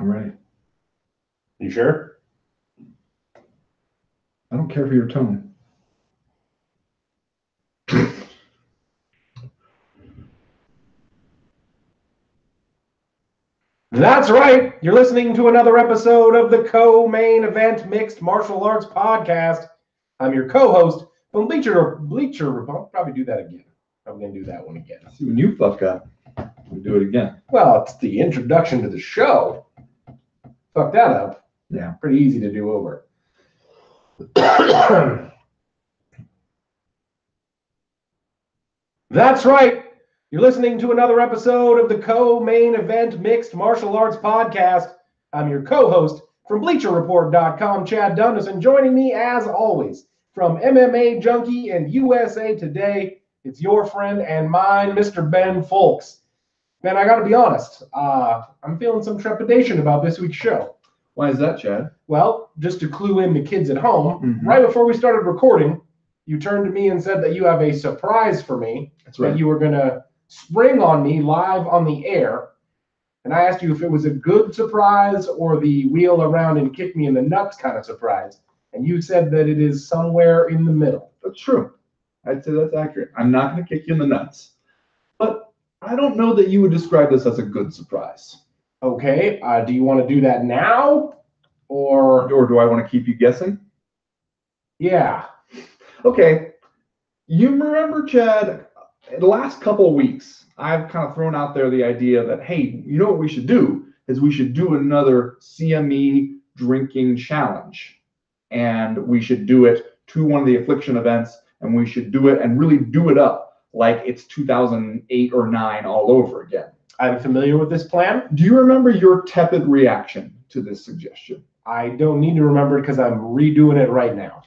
I'm ready. You sure? I don't care for your tone. That's right. You're listening to another episode of the Co-Main Event Mixed Martial Arts Podcast. I'm your co-host from Bleacher Report. I'll probably do that again. I'm going to do that one again. See, when you fuck up, we do it again. Well, it's the introduction to the show. Fuck that up. Yeah. Pretty easy to do over. That's right. You're listening to another episode of the Co-Main Event Mixed Martial Arts Podcast. I'm your co-host from BleacherReport.com, Chad Dundas, and joining me, as always, from MMA Junkie and USA Today, it's your friend and mine, Mr. Ben Folks. Ben, I got to be honest, I'm feeling some trepidation about this week's show. Why is that, Chad? Well, just to clue in the kids at home, right before we started recording, you turned to me and said that you have a surprise for me. That's right. That you were going to spring on me live on the air. And I asked you if it was a good surprise or the wheel around and kick me in the nuts kind of surprise. And you said that it is somewhere in the middle. That's true. I'd say that's accurate. I'm not going to kick you in the nuts. But I don't know that you would describe this as a good surprise. Okay. Do you want to do that now? Or do I want to keep you guessing? Yeah. Okay. You remember, Chad, the last couple of weeks, I've kind of thrown out there the idea that, hey, you know what we should do is we should do another CME drinking challenge. And we should do it to one of the Affliction events, and we should do it and really do it up like it's 2008 or 9 all over again. I'm familiar with this plan. Do you remember your tepid reaction to this suggestion? I don't need to remember it because I'm redoing it right now.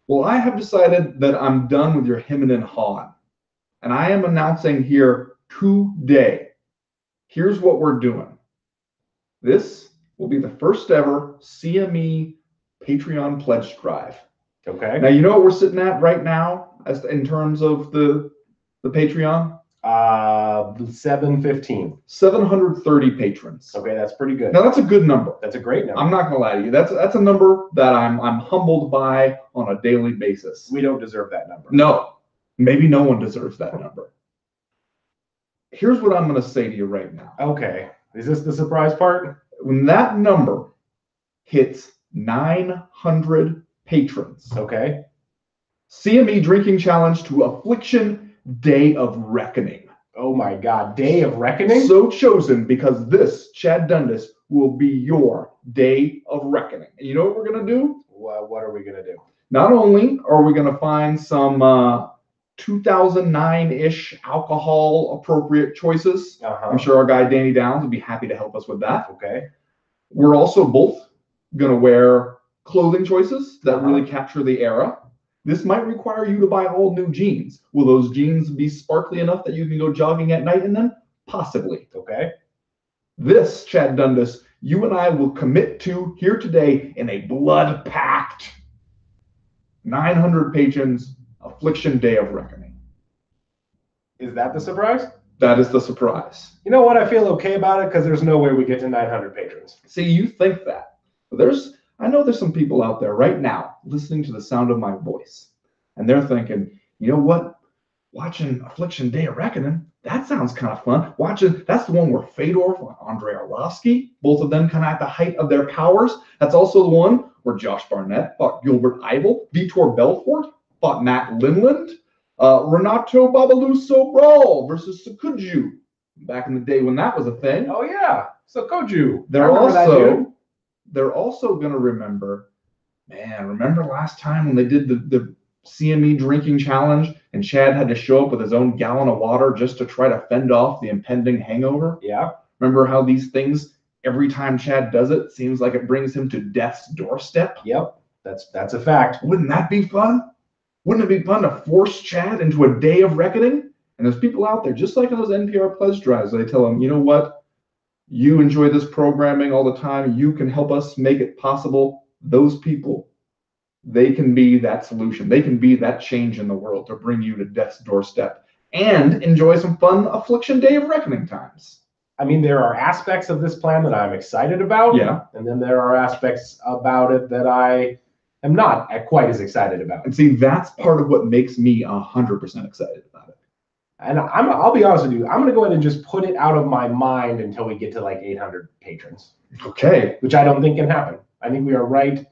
Well, I have decided that I'm done with your hemming and hawing. And I am announcing here today, here's what we're doing. This will be the first ever CME Patreon pledge drive. Okay. Now, you know what we're sitting at right now as in terms of the Patreon? 715. 730 patrons. Okay, that's pretty good. Now, that's a good number. That's a great number. I'm not going to lie to you. That's a number that I'm humbled by on a daily basis. We don't deserve that number. No. Maybe no one deserves that number. Here's what I'm going to say to you right now. Okay. Is this the surprise part? When that number hits 900 patrons, okay, CME drinking challenge to Affliction Day of Reckoning. Oh my God, Day of Reckoning? So chosen because this, Chad Dundas, will be your Day of Reckoning. And you know what we're going to do? What are we going to do? Not only are we going to find some 2009-ish alcohol-appropriate choices. I'm sure our guy Danny Downs would be happy to help us with that. Okay. We're also both going to wear clothing choices that really capture the era. This might require you to buy all new jeans. Will those jeans be sparkly enough that you can go jogging at night in them? Possibly. Okay. This, Chad Dundas, you and I will commit to here today in a blood-packed 900 patrons Affliction Day of Reckoning. Is that the surprise? That is the surprise. You know what? I feel okay about it because there's no way we get to 900 patrons. See, you think that. But I know there's some people out there right now listening to the sound of my voice. And they're thinking, you know what? Watching Affliction Day of Reckoning, that sounds kind of fun. That's the one where Fedor and Andrei Arlovsky, both of them kind of at the height of their powers. That's also the one where Josh Barnett fought Gilbert Eivel, Vitor Belfort fought Matt Lindland, Renato Babalu Sobral versus Sakuju back in the day when that was a thing. Oh yeah, Sakuju. They're also going to remember last time when they did the CME drinking challenge and Chad had to show up with his own gallon of water just to try to fend off the impending hangover? Yeah. Remember how these things, every time Chad does it, seems like it brings him to death's doorstep? Yep, that's a fact. Wouldn't that be fun? Wouldn't it be fun to force Chad into a day of reckoning? And there's people out there, just like in those NPR pledge drives, they tell them, you know what? You enjoy this programming all the time. You can help us make it possible. Those people, they can be that solution. They can be that change in the world to bring you to death's doorstep and enjoy some fun Affliction Day of Reckoning times. I mean, there are aspects of this plan that I'm excited about. Yeah. And then there are aspects about it that I am not quite as excited about. And see, that's part of what makes me 100% excited about it. And I'll be honest with you, I'm going to go ahead and just put it out of my mind until we get to like 800 patrons. Okay. Which I don't think can happen. I think we are right.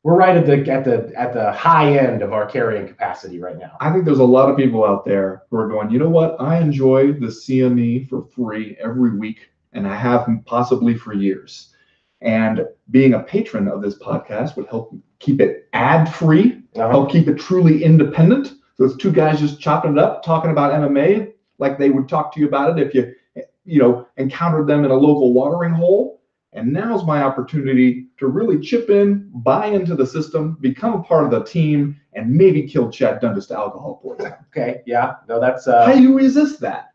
We're right at the high end of our carrying capacity right now. I think there's a lot of people out there who are going, you know what? I enjoy the CME for free every week, and I have possibly for years. And being a patron of this podcast would help keep it ad-free, help keep it truly independent. So it's two guys just chopping it up, talking about MMA like they would talk to you about it if you encountered them in a local watering hole. And now's my opportunity to really chip in, buy into the system, become a part of the team, and maybe kill Chad Dundas to alcohol poisoning. Okay, yeah, no, that's how do you resist that?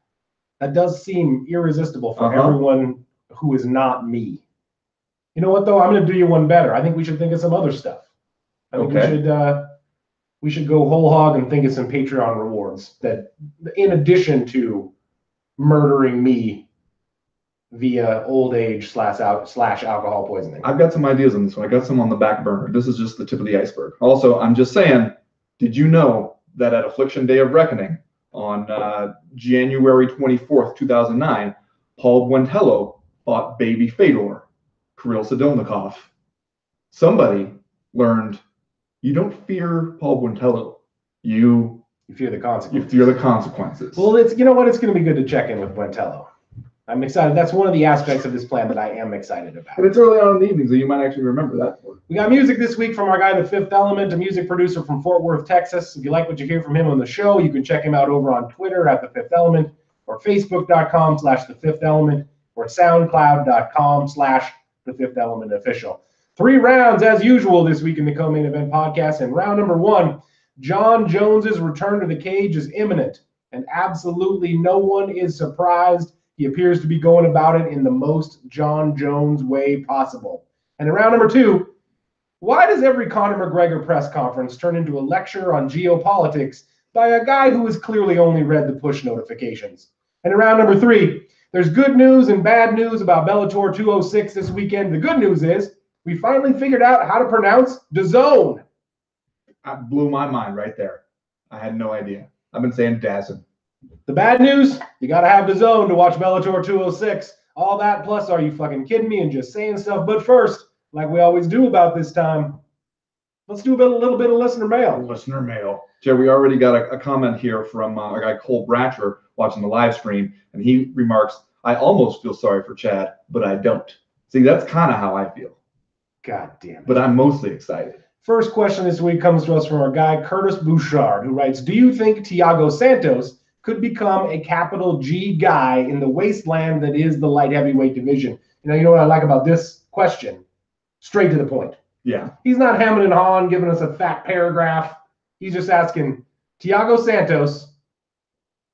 That does seem irresistible for everyone who is not me. You know what though? I'm going to do you one better. I think we should think of some other stuff. I think we should go whole hog and think of some Patreon rewards that, in addition to murdering me via old age / alcohol poisoning. I've got some ideas on this one. I got some on the back burner. This is just the tip of the iceberg. Also, I'm just saying, did you know that at Affliction Day of Reckoning on January 24th, 2009, Paul Buentello fought Baby Fedor, Kirill Sidolnikov. Somebody learned you don't fear Paul Buentello. You fear the consequences. You fear the consequences. Well, it's, you know what? It's going to be good to check in with Buentello. I'm excited. That's one of the aspects of this plan that I am excited about. And it's early on in the evening, so you might actually remember that one. We got music this week from our guy, The Fifth Element, a music producer from Fort Worth, Texas. If you like what you hear from him on the show, you can check him out over on Twitter at The Fifth Element, or Facebook.com/The Fifth Element, or SoundCloud.com/The Fifth Element Official. 3 rounds, as usual, this week in the Co-Main Event podcast. And round number 1, John Jones's return to the cage is imminent, and absolutely no one is surprised. He appears to be going about it in the most John Jones way possible. And in round number 2, why does every Conor McGregor press conference turn into a lecture on geopolitics by a guy who has clearly only read the push notifications? And in round number 3, there's good news and bad news about Bellator 206 this weekend. The good news is we finally figured out how to pronounce DAZN. That blew my mind right there. I had no idea. I've been saying DAZN. The bad news, you got to have DAZN to watch Bellator 206. All that plus, are you fucking kidding me and just saying stuff? But first, like we always do about this time, let's do a little bit of listener mail. Listener mail. Jerry, we already got a comment here from our guy Cole Bratcher watching the live stream, and he remarks, I almost feel sorry for Chad, but I don't. See, that's kind of how I feel. God damn it. But I'm mostly excited. First question this week comes to us from our guy Curtis Bouchard, who writes, do you think Thiago Santos could become a capital G guy in the wasteland that is the light heavyweight division? You know what I like about this question? Straight to the point. Yeah. He's not hemming and hawing, giving us a fat paragraph. He's just asking, Thiago Santos,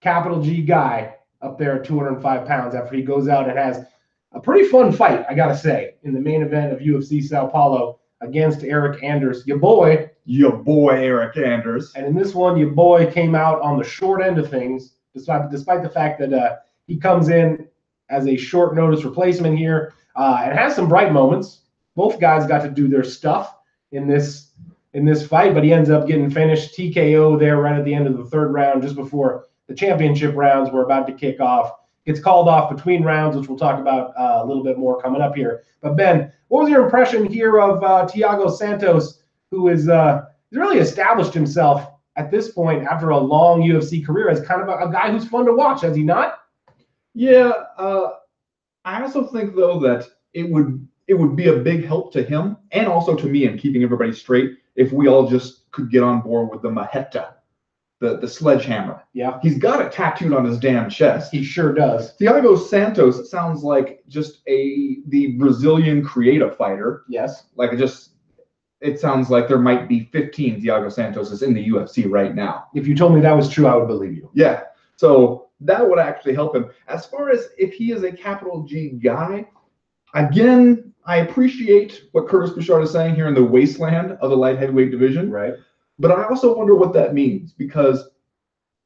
capital G guy, up there at 205 pounds after he goes out and has a pretty fun fight, I got to say, in the main event of UFC Sao Paulo against Eric Anders, your boy. Your boy, Eric Anders. And in this one, your boy came out on the short end of things, despite the fact that he comes in as a short notice replacement here and has some bright moments. Both guys got to do their stuff in this fight, but he ends up getting finished TKO there right at the end of the 3rd round, just before the championship rounds were about to kick off. Gets called off between rounds, which we'll talk about a little bit more coming up here. But Ben, what was your impression here of Thiago Santos, who is really established himself at this point after a long UFC career as kind of a guy who's fun to watch, has he not? Yeah, I also think though that it would be a big help to him and also to me in keeping everybody straight if we all just could get on board with the Maheta, the sledgehammer. Yeah. He's got it tattooed on his damn chest. He sure does. Thiago Santos sounds like just the Brazilian creative fighter. Yes. Like it sounds like there might be 15 Thiago Santoses in the UFC right now. If you told me that was true, I would believe you. Yeah. So that would actually help him. As far as if he is a capital G guy, again, I appreciate what Curtis Bouchard is saying here in the wasteland of the light heavyweight division. Right. But I also wonder what that means, because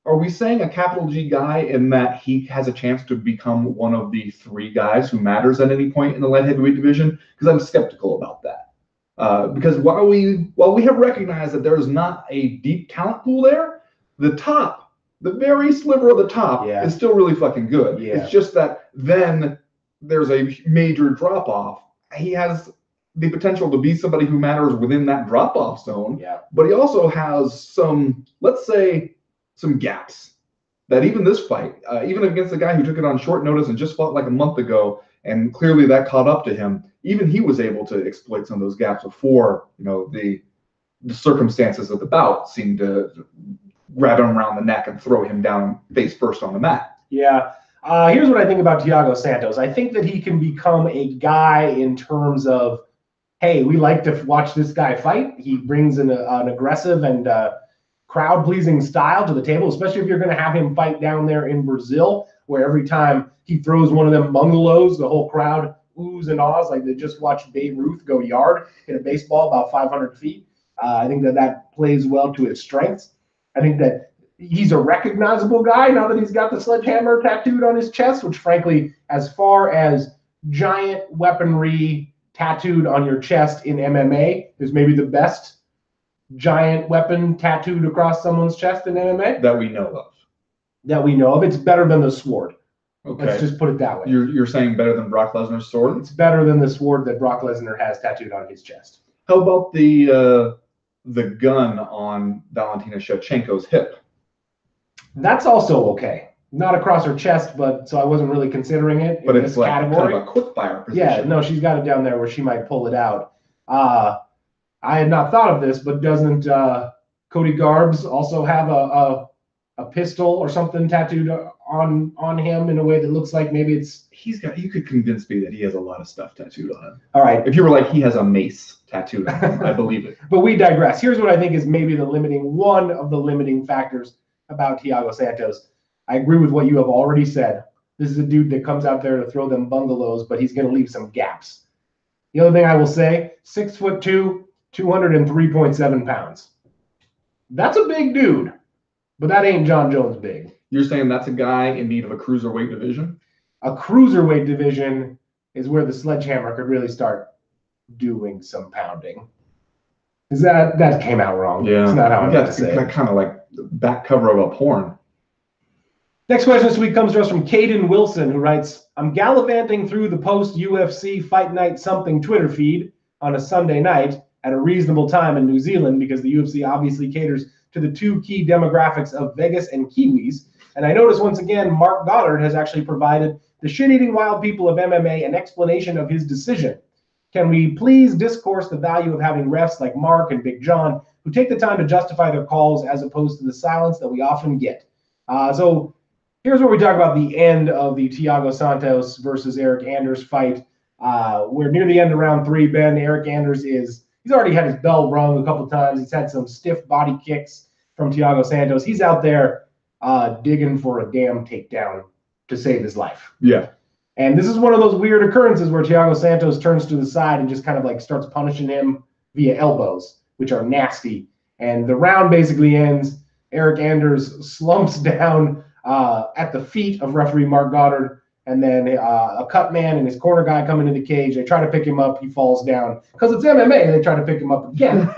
Are we saying a capital G guy in that he has a chance to become one of the 3 guys who matters at any point in the light heavyweight division? Because I'm skeptical about that. Because while we have recognized that there is not a deep talent pool there, the very sliver of the top is still really fucking good. Yeah. It's just that then there's a major drop off. He has the potential to be somebody who matters within that drop off zone. Yeah. But he also has some, let's say, some gaps that even this fight, even against a guy who took it on short notice and just fought like a month ago, and clearly that caught up to him, even he was able to exploit some of those gaps before, the circumstances of the bout seemed to grab him around the neck and throw him down face first on the mat. Yeah. Here's what I think about Thiago Santos. I think that he can become a guy in terms of, hey, we like to watch this guy fight. He brings an aggressive and crowd-pleasing style to the table, especially if you're going to have him fight down there in Brazil, where every time he throws one of them bungalows, the whole crowd oohs and ahs like they just watched Babe Ruth go yard in a baseball about 500 feet. I think that plays well to his strengths. I think that he's a recognizable guy now that he's got the sledgehammer tattooed on his chest, which frankly, as far as giant weaponry tattooed on your chest in MMA, is maybe the best giant weapon tattooed across someone's chest in MMA that we know of. It's better than the sword. Okay. Let's just put it that way. You're saying better than Brock Lesnar's sword? It's better than the sword that Brock Lesnar has tattooed on his chest. How about the gun on Valentina Shevchenko's hip? That's also okay. Not across her chest, but so I wasn't really considering it in this category. Kind of a quick fire position. Yeah, no, she's got it down there where she might pull it out. I had not thought of this, but doesn't Cody Garbs also have a pistol or something tattooed on him in a way that looks like maybe it's... You could convince me that he has a lot of stuff tattooed on him. All right. If you were like, he has a mace tattooed on him, I believe it. But we digress. Here's what I think is maybe one of the limiting factors about Thiago Santos. I agree with what you have already said. This is a dude that comes out there to throw them bungalows, but he's going to leave some gaps. The other thing I will say, 6'2", 203.7 pounds. That's a big dude, but that ain't John Jones big. You're saying that's a guy in need of a cruiserweight division? A cruiserweight division is where the sledgehammer could really start doing some pounding. That came out wrong. Yeah. It's not how I meant to say it. Kind of like back cover of a porn. Next question this week comes to us from Caden Wilson, who writes, I'm gallivanting through the post-UFC Fight Night Something Twitter feed on a Sunday night at a reasonable time in New Zealand because the UFC obviously caters to the 2 key demographics of Vegas and Kiwis. And I notice once again, Mark Goddard has actually provided the shit-eating wild people of MMA an explanation of his decision. Can we please discourse the value of having refs like Mark and Big John who take the time to justify their calls as opposed to the silence that we often get? So here's where we talk about the end of the Thiago Santos versus Eric Anders fight. We're near the end of round 3, Ben. Eric Anders he's already had his bell rung a couple times. He's had some stiff body kicks from Thiago Santos. He's out there digging for a damn takedown to save his life. Yeah. And this is one of those weird occurrences where Thiago Santos turns to the side and just kind of like starts punishing him via elbows, which are nasty. And the round basically ends. Eric Anders slumps down at the feet of referee Mark Goddard. And then a cut man and his corner guy come into the cage. They try to pick him up. He falls down. Because it's MMA, they try to pick him up again.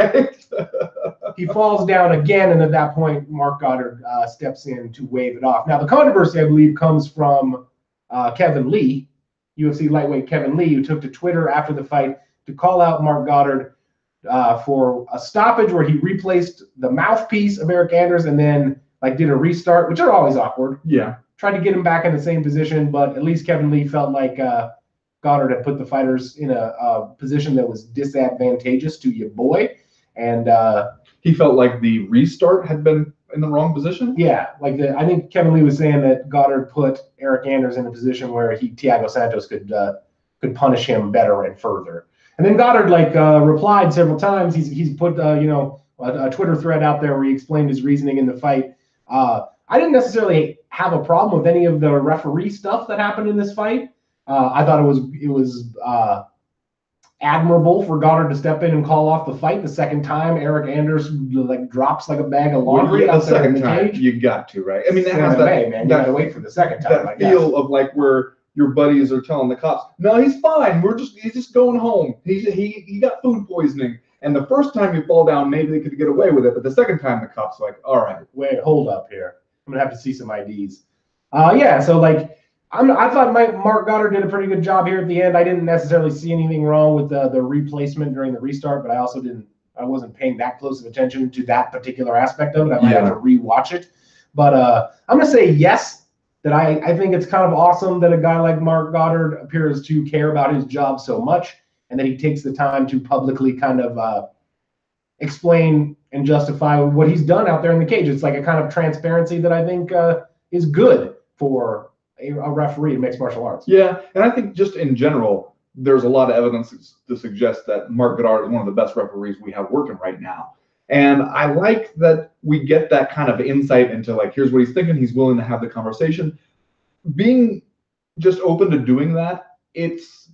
He falls down again, and at that point, Mark Goddard steps in to wave it off. Now, the controversy, I believe, comes from Kevin Lee, UFC lightweight Kevin Lee, who took to Twitter after the fight to call out Mark Goddard for a stoppage where he replaced the mouthpiece of Eric Anders and then did a restart, which are always awkward. Yeah. Tried to get him back in the same position, but at least Kevin Lee felt like Goddard had put the fighters in a position that was disadvantageous to your boy. And he felt like the restart had been in the wrong position? Yeah. I think Kevin Lee was saying that Goddard put Eric Anders in a position where Thiago Santos could punish him better and further. And then Goddard replied several times. He's put a Twitter thread out there where he explained his reasoning in the fight. I didn't necessarily have a problem with any of the referee stuff that happened in this fight. I thought it was admirable for Goddard to step in and call off the fight. The second time, Eric Anders like drops like a bag of laundry. The out there in second the time, cage. you got to, right? I mean, it has MMA, that, man. You got to wait for the second time. that feel of like where your buddies are telling the cops, no, he's fine. He's just going home. He got food poisoning. And the first time you fall down, maybe they could get away with it. But the second time, the cops are like, all right. Wait, hold up here. I'm going to have to see some IDs. Yeah, so like, I thought Mark Goddard did a pretty good job here at the end. I didn't necessarily see anything wrong with the replacement during the restart, but I wasn't paying that close of attention to that particular aspect of it. I might have to rewatch it. But I'm going to say yes, that I think it's kind of awesome that a guy like Mark Goddard appears to care about his job so much, and that he takes the time to publicly kind of explain and justify what he's done out there in the cage. It's like a kind of transparency that I think is good for a referee in mixed martial arts. Yeah, and I think just in general, there's a lot of evidence to suggest that Mark Goddard is one of the best referees we have working right now. And I like that we get that kind of insight into like, here's what he's thinking. He's willing to have the conversation. Being just open to doing that, it's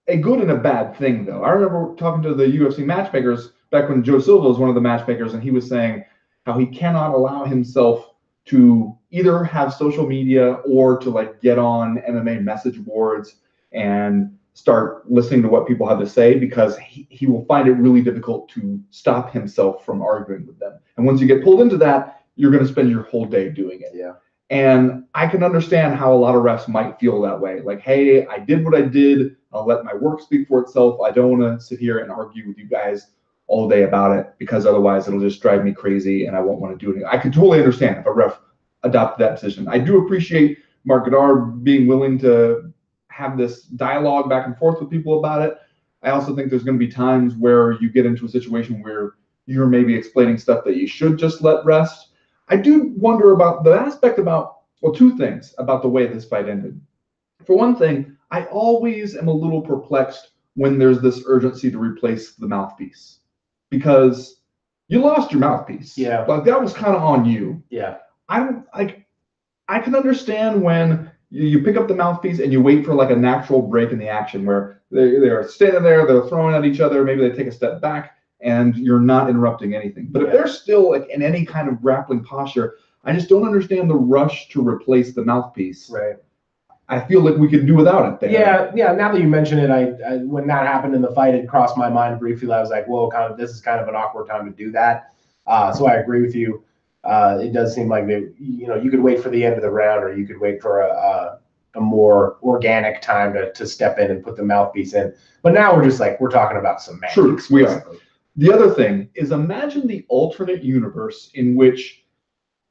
a good and a bad thing, though. I remember talking to the UFC matchmakers back when Joe Silva was one of the matchmakers, and he was saying how he cannot allow himself to either have social media or to like get on MMA message boards and start listening to what people have to say, because he will find it really difficult to stop himself from arguing with them. And once you get pulled into that, you're going to spend your whole day doing it. Yeah. And I can understand how a lot of refs might feel that way. Like, hey, I did what I did. I'll let my work speak for itself. I don't want to sit here and argue with you guys all day about it, because otherwise it'll just drive me crazy and I won't want to do anything. I can totally understand if a ref adopted that position. I do appreciate Mark Goddard being willing to have this dialogue back and forth with people about it. I also think there's going to be times where you get into a situation where you're maybe explaining stuff that you should just let rest. I do wonder about the aspect about, well, two things about the way this fight ended. For one thing, I always am a little perplexed when there's this urgency to replace the mouthpiece, because you lost your mouthpiece. Yeah. Like, that was kind of on you. Yeah. I can understand when you pick up the mouthpiece and you wait for like a natural break in the action where they're standing there, they're throwing at each other, maybe they take a step back and you're not interrupting anything. But if they're still like in any kind of grappling posture, I just don't understand the rush to replace the mouthpiece. Right. I feel like we could do without it there. Yeah. Now that you mention it, I when that happened in the fight, it crossed my mind briefly. I was like, whoa, this is kind of an awkward time to do that. So I agree with you. It does seem like you could wait for the end of the round, or you could wait for a more organic time to step in and put the mouthpiece in. But now we're talking about semantics. True, we are. The other thing is, imagine the alternate universe in which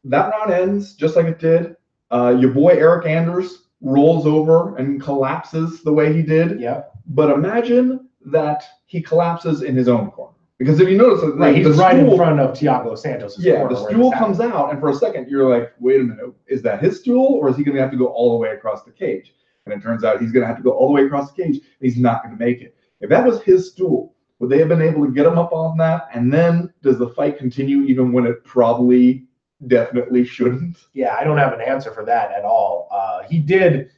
that round ends just like it did. Your boy Eric Anders rolls over and collapses the way he did. Yeah. But imagine that he collapses in his own corner. Because if you notice, he's right in front of Thiago Santos. Yeah, the stool comes out, and for a second you're like, wait a minute, is that his stool, or is he going to have to go all the way across the cage? And it turns out he's going to have to go all the way across the cage, and he's not going to make it. If that was his stool, would they have been able to get him up on that? And then does the fight continue even when it probably definitely shouldn't? Yeah, I don't have an answer for that at all. He did,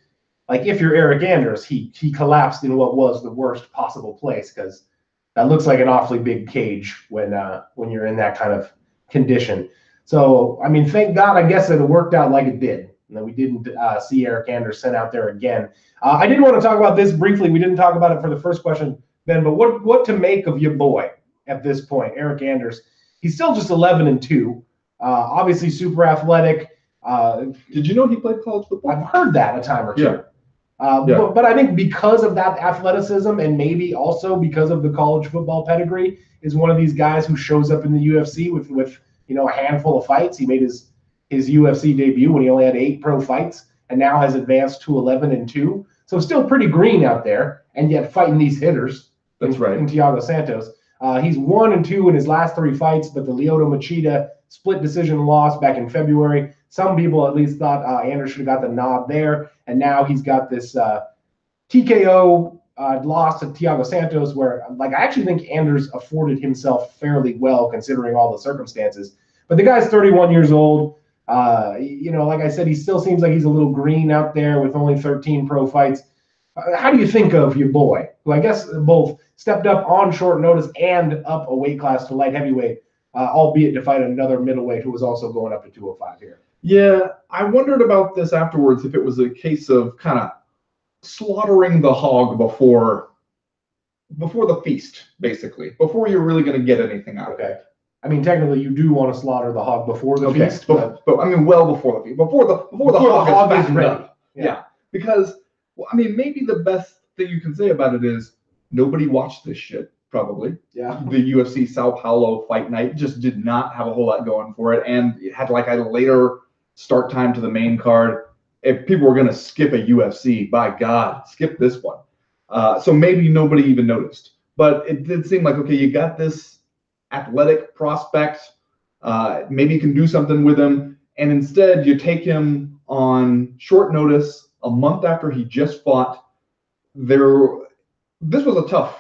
like, if you're Eric Anders, he collapsed in what was the worst possible place, because that looks like an awfully big cage when you're in that kind of condition. So, I mean, thank God, I guess, that it worked out like it did, and that we didn't see Eric Anders sent out there again. I did want to talk about this briefly. We didn't talk about it for the first question, Ben, but what to make of your boy at this point, Eric Anders? He's still just 11-2. Obviously, super athletic. Did you know he played college football? I've heard that a time or two. Yeah. But I think because of that athleticism, and maybe also because of the college football pedigree, is one of these guys who shows up in the UFC with a handful of fights. He made his UFC debut when he only had 8 pro fights, and now has advanced to 11-2. So still pretty green out there, and yet fighting these hitters. That's right. In Thiago Santos. He's 1-2 in his last 3 fights, but the Lyoto Machida split decision loss back in February. Some people at least thought Anders should have got the nod there, and now he's got this TKO loss to Thiago Santos, where I actually think Anders afforded himself fairly well considering all the circumstances. But the guy's 31 years old. Like I said, he still seems like he's a little green out there with only 13 pro fights. How do you think of your boy, who I guess both stepped up on short notice and up a weight class to light heavyweight, albeit to fight another middleweight who was also going up to 205 here. Yeah, I wondered about this afterwards, if it was a case of kind of slaughtering the hog before the feast, basically, before you're really going to get anything out of it. I mean, technically, you do want to slaughter the hog before the feast, but I mean, well before the feast, before the hog is ready. Yeah, because I mean, maybe the best thing you can say about it is nobody watched this shit. Probably. Yeah. The UFC Sao Paulo fight night just did not have a whole lot going for it, and it had like a later start time to the main card. If people were going to skip a UFC, by God, skip this one. So maybe nobody even noticed. But it did seem like, okay, you got this athletic prospect. Maybe you can do something with him. And instead, you take him on short notice a month after he just fought. This was a tough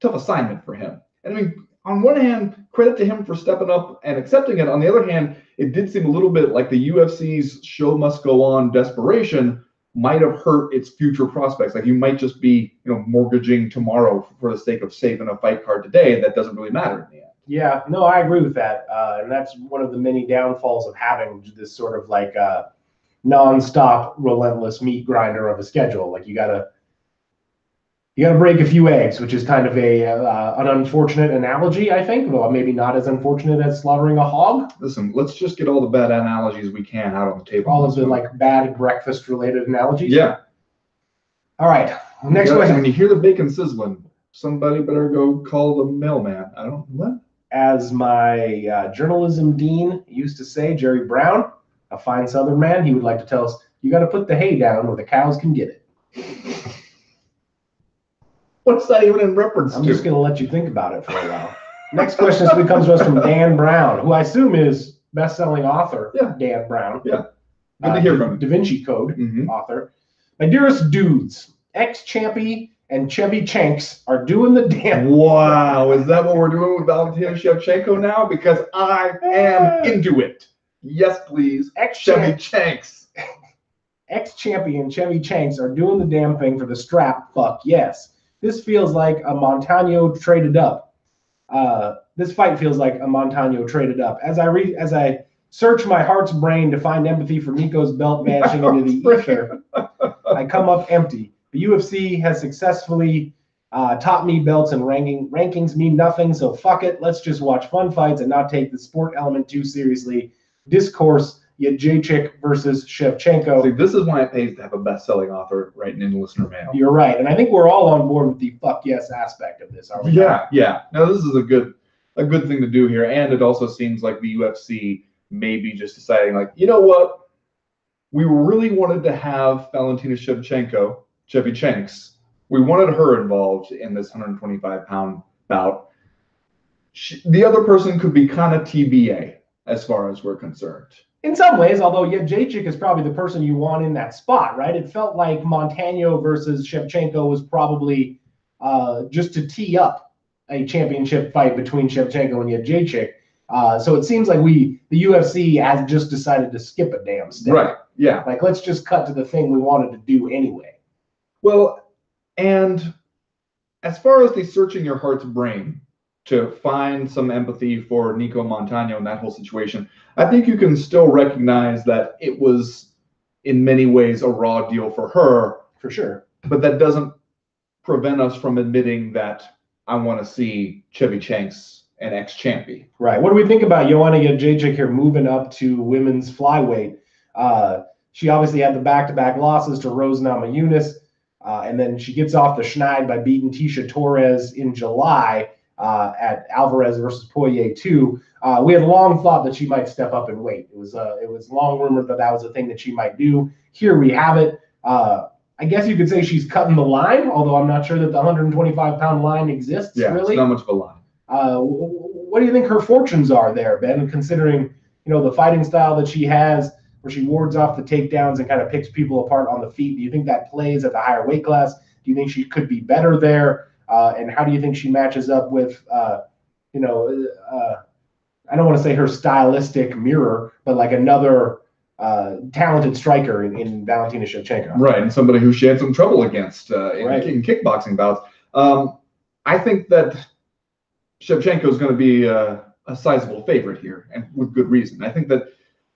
assignment for him. And I mean, on one hand, credit to him for stepping up and accepting it. On the other hand, it did seem a little bit like the UFC's show must go on desperation might have hurt its future prospects. Like you might just be, mortgaging tomorrow for the sake of saving a fight card today. That doesn't really matter in the end. Yeah, no, I agree with that. And that's one of the many downfalls of having this sort of like non-stop, relentless meat grinder of a schedule. Like you gotta break a few eggs, which is kind of an unfortunate analogy, I think. Well, maybe not as unfortunate as slaughtering a hog. Listen, let's just get all the bad analogies we can out on the table. All of the like bad breakfast-related analogies. Yeah. All right. Next question. When you hear the bacon sizzling, somebody better go call the mailman. What? As my journalism dean used to say, Jerry Brown, a fine Southern man, he would like to tell us, you got to put the hay down where the cows can get it. What's that even in reference to? I'm just going to let you think about it for a while. Next question comes to us from Dan Brown, who I assume is best-selling author. Yeah. Dan Brown. Yeah. Good to hear from him. Da Vinci Code author. My dearest dudes, ex-Champy and Chevy Chanks are doing the damn. Wow, is that what we're doing with Valentina Shevchenko now? Because I am into it. Yes, please. Chevy Chanks. Ex-champion Chevy Chanks are doing the damn thing for the strap. Fuck yes. This feels like a Montano traded up. This fight feels like a Montano traded up. As I search my heart's brain to find empathy for Nico's belt vanishing into the ether, I come up empty. The UFC has successfully taught me belts and rankings mean nothing, so fuck it. Let's just watch fun fights and not take the sport element too seriously. Discourse, Jacek versus Shevchenko. See, this is why it pays to have a best-selling author writing in listener mail. You're right, and I think we're all on board with the fuck yes aspect of this, are we? Yeah. Now this is a good thing to do here, and it also seems like the UFC may be just deciding, like, you know what? We really wanted to have Valentina Shevchenko, Chevy Chanks. We wanted her involved in this 125-pound bout. The other person could be kind of TBA as far as we're concerned. In some ways, although Jacek is probably the person you want in that spot, right? It felt like Montano versus Shevchenko was probably just to tee up a championship fight between Shevchenko and Jacek. So it seems like the UFC has just decided to skip a damn step. Right, yeah. Like, let's just cut to the thing we wanted to do anyway. Well, and as far as the searching your heart's brain to find some empathy for Nico Montano in that whole situation, I think you can still recognize that it was in many ways a raw deal for her. For sure. But that doesn't prevent us from admitting that I want to see Chevy Chanks an ex-champion. Right. What do we think about Joanna Jacek here moving up to women's flyweight? She obviously had the back-to-back losses to Rose Namajunas, and then she gets off the schneid by beating Tisha Torres in July at Alvarez versus Poirier 2. We had long thought that she might step up in weight. It was long rumored that was a thing that she might do. Here we have it. I guess you could say she's cutting the line, although I'm not sure that the 125-pound line exists. Yeah, really. It's not much of a line. What do you think her fortunes are there, Ben, considering, the fighting style that she has, where she wards off the takedowns and kind of picks people apart on the feet? Do you think that plays at the higher weight class? Do you think she could be better there? And how do you think she matches up with, I don't want to say her stylistic mirror, but like another talented striker in Valentina Shevchenko? Right, and somebody who she had some trouble against in kickboxing bouts. I think that Shevchenko is going to be a sizable favorite here, and with good reason. I think that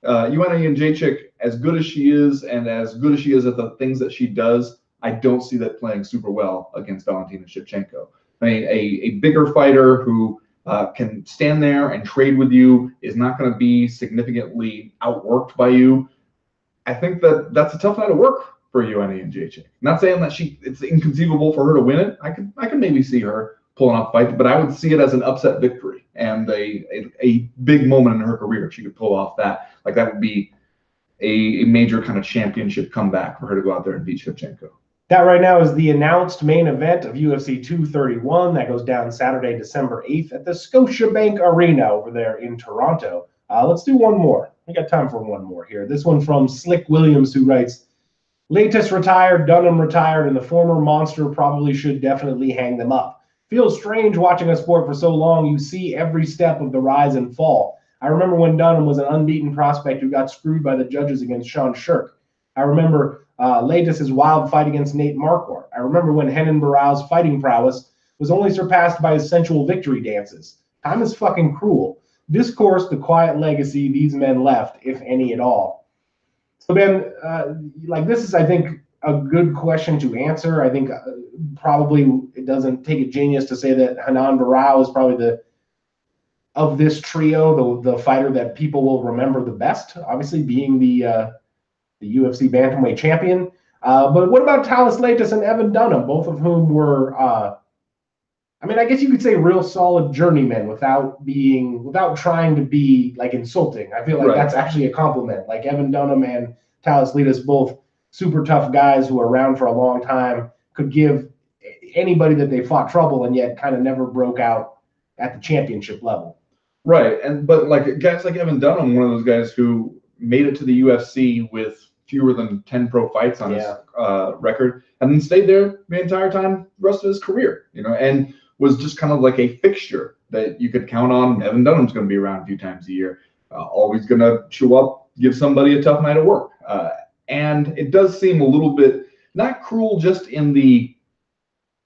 Joanna Jędrzejczyk, as good as she is, and as good as she is at the things that she does, I don't see that playing super well against Valentina Shevchenko. I mean, a bigger fighter who can stand there and trade with you is not going to be significantly outworked by you. I think that that's a tough night of work for Joanna Jędrzejczyk. Not saying that it's inconceivable for her to win it. I could maybe see her pulling off fight, but I would see it as an upset victory and a big moment in her career if she could pull off that. Like that would be a major kind of championship comeback for her to go out there and beat Shevchenko. That right now is the announced main event of UFC 231 that goes down Saturday, December 8th at the Scotiabank Arena over there in Toronto. Let's do one more. We got time for one more here. This one from Slick Williams, who writes, Leightus retired, Dunham retired, and the former monster probably should definitely hang them up. Feels strange watching a sport for so long. You see every step of the rise and fall. I remember when Dunham was an unbeaten prospect who got screwed by the judges against Sean Shirk. I remember Leightus's wild fight against Nate Marquardt. I remember when Renan Barão's fighting prowess was only surpassed by his sensual victory dances. Time is fucking cruel. Discourse the quiet legacy these men left, if any at all. So Ben, this is, I think, a good question to answer. I think probably it doesn't take a genius to say that Renan Barão is probably of this trio, the fighter that people will remember the best, obviously being the UFC bantamweight champion. But what about Thales Leightus and Evan Dunham, both of whom were, I guess you could say real solid journeymen without trying to be like insulting. I feel like that's actually a compliment. Like Evan Dunham and Thales Leightus, both super tough guys who are around for a long time, could give anybody that they fought trouble and yet kind of never broke out at the championship level. Right. But like guys like Evan Dunham, one of those guys who made it to the UFC with fewer than 10 pro fights on his record, and then stayed there the entire time, the rest of his career, and was just kind of like a fixture that you could count on. Evan Dunham's going to be around a few times a year, always going to show up, give somebody a tough night of work. And it does seem a little bit, not cruel just in the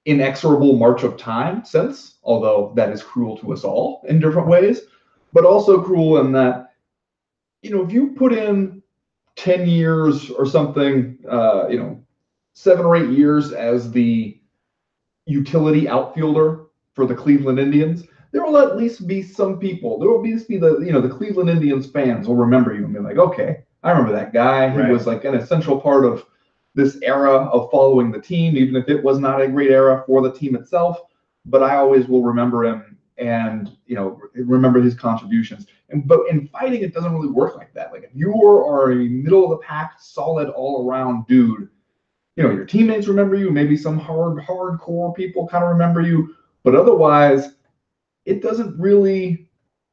inexorable march of time sense, although that is cruel to us all in different ways, but also cruel in that, if you put in 10 years or something, 7 or 8 years as the utility outfielder for the Cleveland Indians, there will at least be some people. There will at least be the Cleveland Indians fans will remember you and be like, okay, I remember that guy. He was like an essential part of this era of following the team, even if it was not a great era for the team itself. But I always will remember him and remember his contributions. But in fighting, it doesn't really work like that. Like if you are a middle of the pack, solid all around dude, your teammates remember you. Maybe some hardcore people kind of remember you. But otherwise, it doesn't really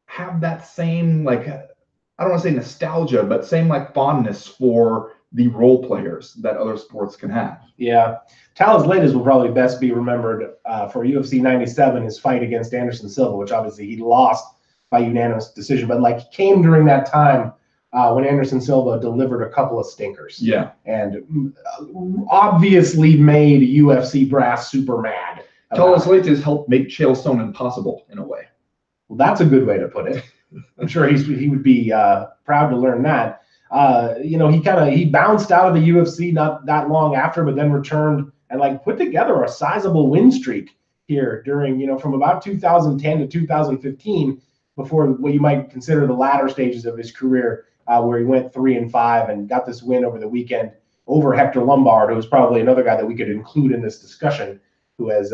have that same, I don't want to say nostalgia, but same fondness for the role players that other sports can have. Yeah. Thales Leightus will probably best be remembered for UFC 97, his fight against Anderson Silva, which obviously he lost by unanimous decision, but he came during that time when Anderson Silva delivered a couple of stinkers. Yeah. And obviously made UFC brass super mad. Thales Leightus helped make Chael Sonnen impossible in a way. Well, that's a good way to put it. I'm sure he would be proud to learn that. He bounced out of the UFC not that long after, but then returned and put together a sizable win streak here during, from about 2010 to 2015, before what you might consider the latter stages of his career, where he went 3-5 and got this win over the weekend over Hector Lombard, who was probably another guy that we could include in this discussion, who has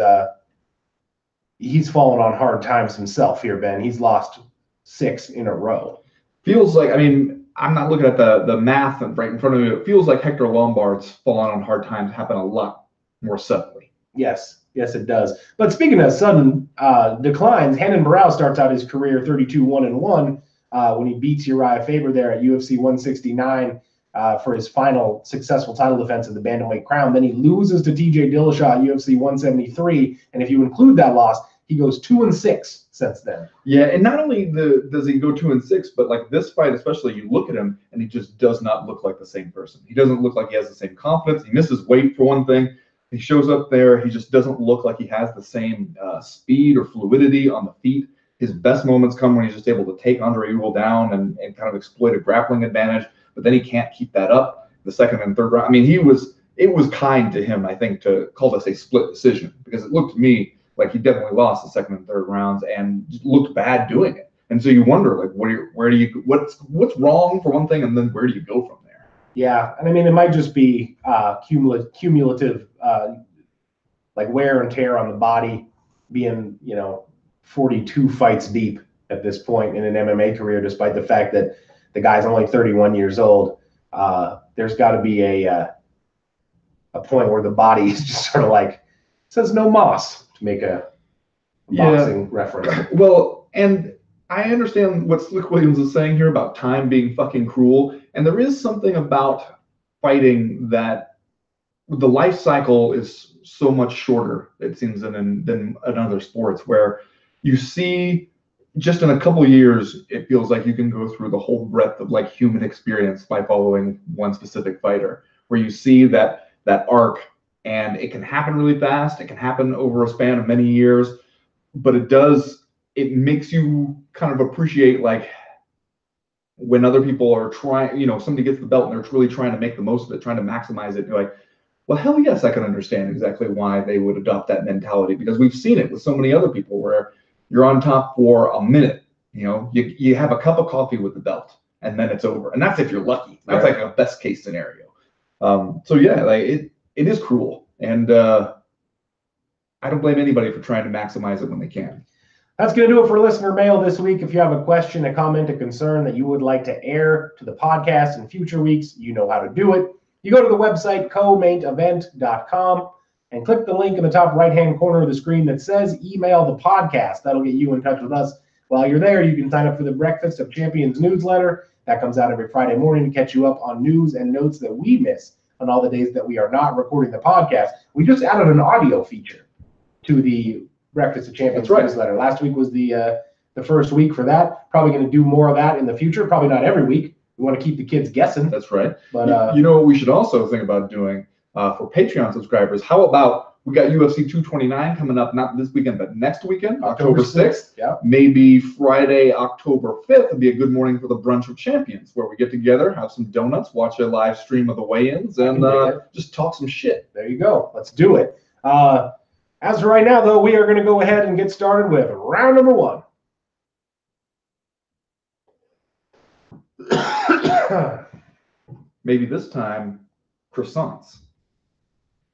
he's fallen on hard times himself here, Ben. He's lost 6 in a row. Feels like, I'm not looking at the math right in front of me. It feels like Hector Lombard's fallen on hard times happen a lot more suddenly. Yes, it does. But speaking of sudden declines, Renan Barão starts out his career 32-1-1 when he beats Uriah Faber there at UFC 169 for his final successful title defense of the bantamweight crown. Then he loses to TJ Dillashaw at UFC 173, and if you include that loss, he goes 2-6 since then. Yeah, and not only does he go 2-6, but this fight, especially, you look at him and he just does not look like the same person. He doesn't look like he has the same confidence. He misses weight for one thing. He shows up there. He just doesn't look like he has the same speed or fluidity on the feet. His best moments come when he's just able to take Andre Ewell down and kind of exploit a grappling advantage, but then he can't keep that up the second and third round. I mean, it was kind to him, I think, to call this a split decision, because it looked to me like he definitely lost the second and third rounds and looked bad doing it. And so you wonder, like, what's wrong for one thing, and then where do you go from there? Yeah, and I mean, it might just be cumulative, like wear and tear on the body, being 42 fights deep at this point in an MMA career, despite the fact that the guy's only 31 years old. There's got to be a point where the body is just sort of like says no moss, to make a boxing reference. Well, and I understand what Slick Williams is saying here about time being fucking cruel, and there is something about fighting that the life cycle is so much shorter, it seems, than in other sports, where you see just in a couple of years, it feels like you can go through the whole breadth of like human experience by following one specific fighter, where you see that arc, and it can happen really fast. It can happen over a span of many years, but it makes you kind of appreciate, like, when other people are trying, somebody gets the belt and they're really trying to make the most of it, trying to maximize it. You're like, well, hell yes, I can understand exactly why they would adopt that mentality, because we've seen it with so many other people where you're on top for a minute, you have a cup of coffee with the belt, and then it's over. And that's if you're lucky. That's like a best case scenario. So yeah, like it is cruel, and I don't blame anybody for trying to maximize it when they can. That's going to do it for listener mail this week. If you have a question, a comment, a concern that you would like to air to the podcast in future weeks, you know how to do it. You go to the website co-mainevent.com and click the link in the top right-hand corner of the screen that says email the podcast. That'll get you in touch with us. While you're there, you can sign up for the Breakfast of Champions newsletter. That comes out every Friday morning to catch you up on news and notes that we miss on all the days that we are not recording the podcast. We just added an audio feature to the Breakfast of Champions newsletter. Last week was the first week for that. Probably going to do more of that in the future. Probably not every week. We want to keep the kids guessing. That's right. But you know what we should also think about doing for Patreon subscribers? How about we got UFC 229 coming up, not this weekend, but next weekend, October 6th. Yeah. Maybe Friday, October 5th would be a good morning for the Brunch of Champions, where we get together, have some donuts, watch a live stream of the weigh-ins, and just talk some shit. There you go. Let's do it. As for right now, though, we are going to go ahead and get started with round number one. Maybe this time, croissants.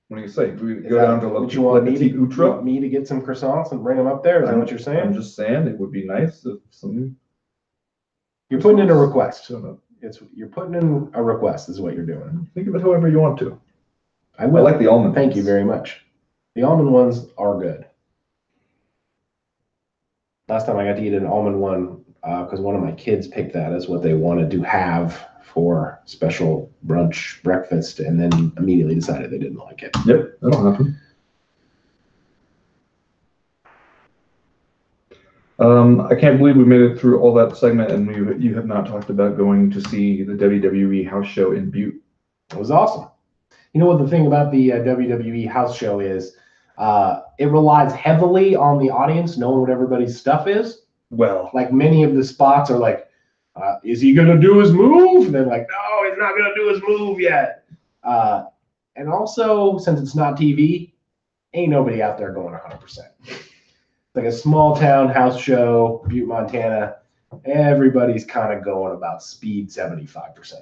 What do you say? Do we go down to what you want me to get some croissants and bring them up there? Is that what you're saying? I'm just saying it would be nice if some. You're putting in a request. You're putting in a request is what you're doing. Think of it however you want to. I will. I like the almond. Thank you very much. The almond ones are good. Last time I got to eat an almond one because one of my kids picked that as what they wanted to have for special brunch breakfast, and then immediately decided they didn't like it. Yep, that'll happen. I can't believe we made it through all that segment and you have not talked about going to see the WWE house show in Butte. It was awesome. You know what the thing about the WWE house show is? It relies heavily on the audience knowing what everybody's stuff is. Well, like many of the spots are like, is he going to do his move? And they're like, no, he's not going to do his move yet. And also, since it's not TV, ain't nobody out there going 100%. It's like a small town house show, Butte, Montana. Everybody's kind of going about speed 75%.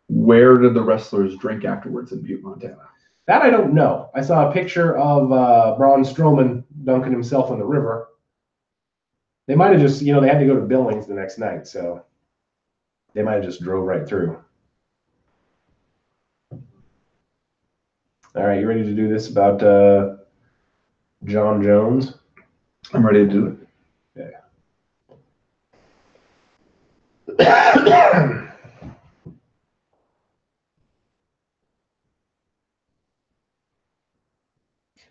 Where did the wrestlers drink afterwards in Butte, Montana? That I don't know. I saw a picture of Braun Strowman dunking himself in the river. They might have just, they had to go to Billings the next night, so they might have just drove right through. All right, you ready to do this about Jon Jones? I'm ready to do it. Yeah.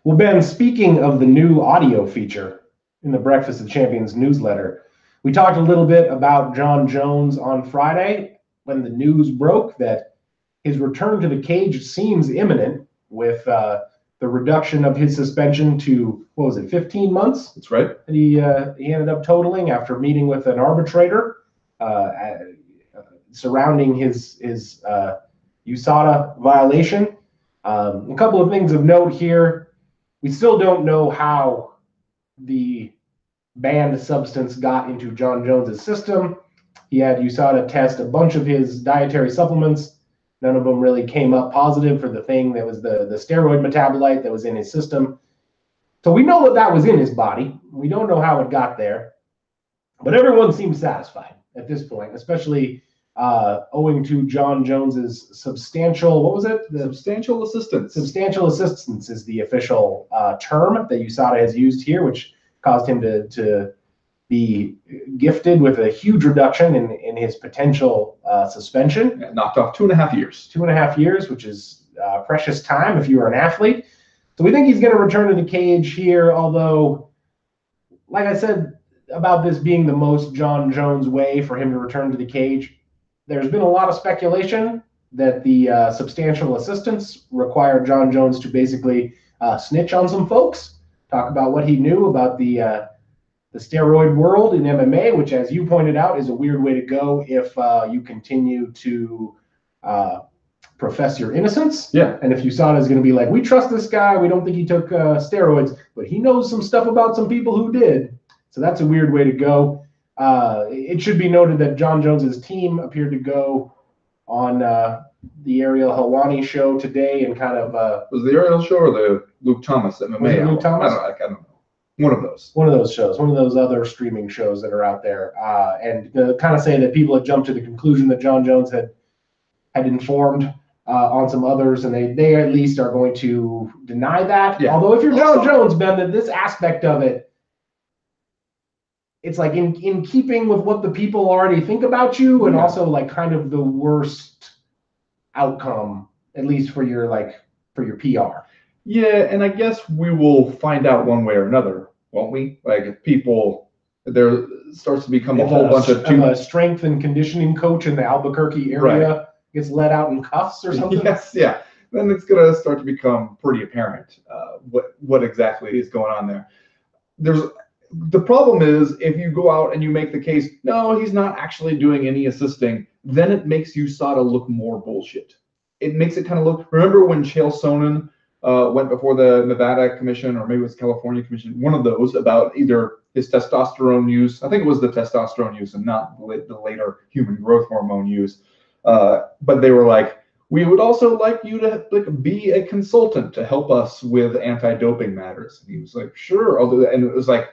Well, Ben, speaking of the new audio feature in the Breakfast of Champions newsletter, we talked a little bit about Jon Jones on Friday when the news broke that his return to the cage seems imminent with the the reduction of his suspension to, what was it, 15 months? That's right. That he ended up totaling after meeting with an arbitrator surrounding his USADA violation. A couple of things of note here. We still don't know how the banned substance got into John Jones's system. He had USADA test a bunch of his dietary supplements. None of them really came up positive for the thing that was the steroid metabolite that was in his system. So we know that was in his body. We don't know how it got there. But everyone seems satisfied at this point, especially owing to John Jones's substantial, what was it? Substantial assistance. Substantial assistance is the official term that USADA has used here, which caused him to be gifted with a huge reduction in his potential suspension. Yeah, knocked off 2.5 years. 2.5 years, which is precious time if you are an athlete. So we think he's going to return to the cage here, although, like I said about this being the most John Jones way for him to return to the cage, there's been a lot of speculation that the substantial assistance required John Jones to basically snitch on some folks, talk about what he knew about the steroid world in MMA, which, as you pointed out, is a weird way to go if you continue to profess your innocence. Yeah. And if USADA is going to be like, we trust this guy, we don't think he took steroids, but he knows some stuff about some people who did. So that's a weird way to go. It should be noted that John Jones's team appeared to go on the Ariel Helwani show today and kind of was it the Ariel show or the Luke Thomas MMA? Was it Luke Thomas? I don't know. One of those. One of those shows, one of those other streaming shows that are out there, and kind of saying that people had jumped to the conclusion that John Jones had informed on some others, and they at least are going to deny that. Yeah. Although if you're John Jones, Ben, that this aspect of it, it's like in keeping with what the people already think about you, and also like kind of the worst outcome, at least for your PR. Yeah, and I guess we will find out one way or another, won't we? Like if people, there starts to become a whole bunch of a strength and conditioning coach in the Albuquerque area gets let out in cuffs or something. Yes, yeah. Then it's gonna start to become pretty apparent what exactly is going on there. The problem is if you go out and you make the case, no, he's not actually doing any assisting, then it makes USADA look more bullshit. It makes it kind of look. Remember when Chael Sonnen went before the Nevada Commission, or maybe it was California Commission, one of those, about either his testosterone use. I think it was the testosterone use and not the later human growth hormone use. But they were like, we would also like you to be a consultant to help us with anti-doping matters. And he was like, sure, I'll do that. And it was like,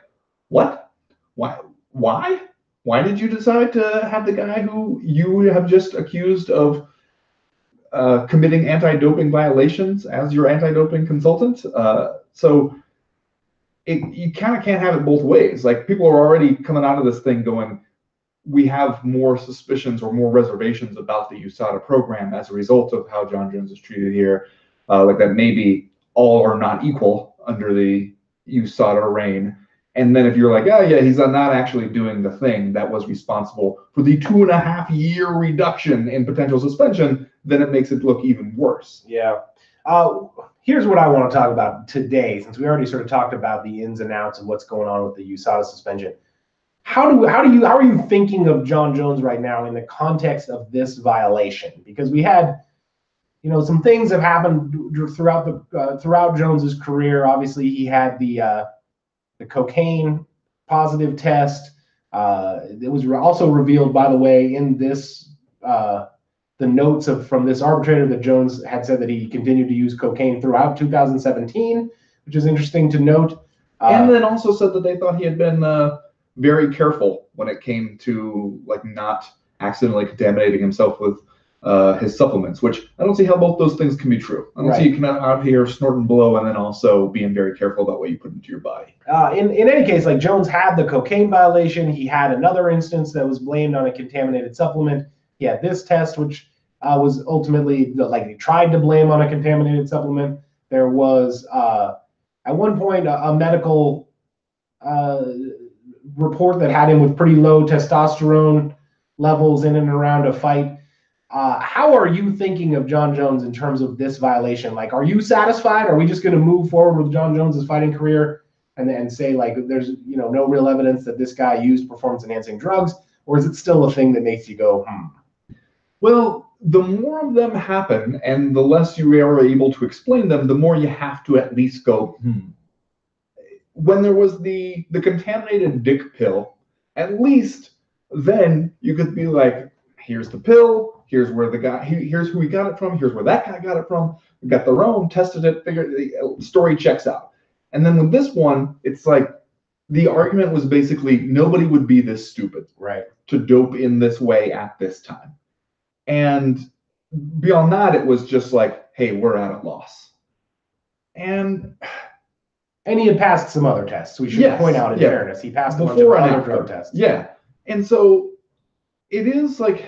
what? Why? Why did you decide to have the guy who you have just accused of committing anti-doping violations as your anti-doping consultant? So you kind of can't have it both ways. Like people are already coming out of this thing going, we have more suspicions or more reservations about the USADA program as a result of how John Jones is treated here. Like that maybe all are not equal under the USADA reign. And then if you're like, oh yeah, he's not actually doing the thing that was responsible for the 2.5-year reduction in potential suspension, then it makes it look even worse. Yeah. Here's what I want to talk about today, since we already sort of talked about the ins and outs of what's going on with the USADA suspension. How are you thinking of John Jones right now in the context of this violation? Because we had, some things have happened throughout Jones's career. Obviously, he had the cocaine positive test. It was also revealed, by the way, in this the notes from this arbitrator that Jones had said that he continued to use cocaine throughout 2017, which is interesting to note. And then also said that they thought he had been very careful when it came to not accidentally contaminating himself with his supplements, which I don't see how both those things can be true. I don't see you come out here snorting blow and then also being very careful about what you put into your body. In any case, Jones had the cocaine violation. He had another instance that was blamed on a contaminated supplement. He had this test, which was ultimately he tried to blame on a contaminated supplement. There was at one point a medical report that had him with pretty low testosterone levels in and around a fight. How are you thinking of John Jones in terms of this violation? Like, are you satisfied? Are we just going to move forward with John Jones's fighting career and say like there's no real evidence that this guy used performance enhancing drugs, or is it still a thing that makes you go, Well, the more of them happen and the less you are able to explain them, the more you have to at least go, When there was the contaminated dick pill, at least then you could be like, here's the pill, here's where the guy, here's who he got it from, here's where that guy got it from. We got their own, tested it, figured the story checks out. And then with this one, it's like the argument was basically nobody would be this stupid, right, to dope in this way at this time. And beyond that, it was just like, hey, we're at a loss. And he had passed some other tests. We should point out in fairness, he passed a bunch of other drug tests. Yeah. And so it is like,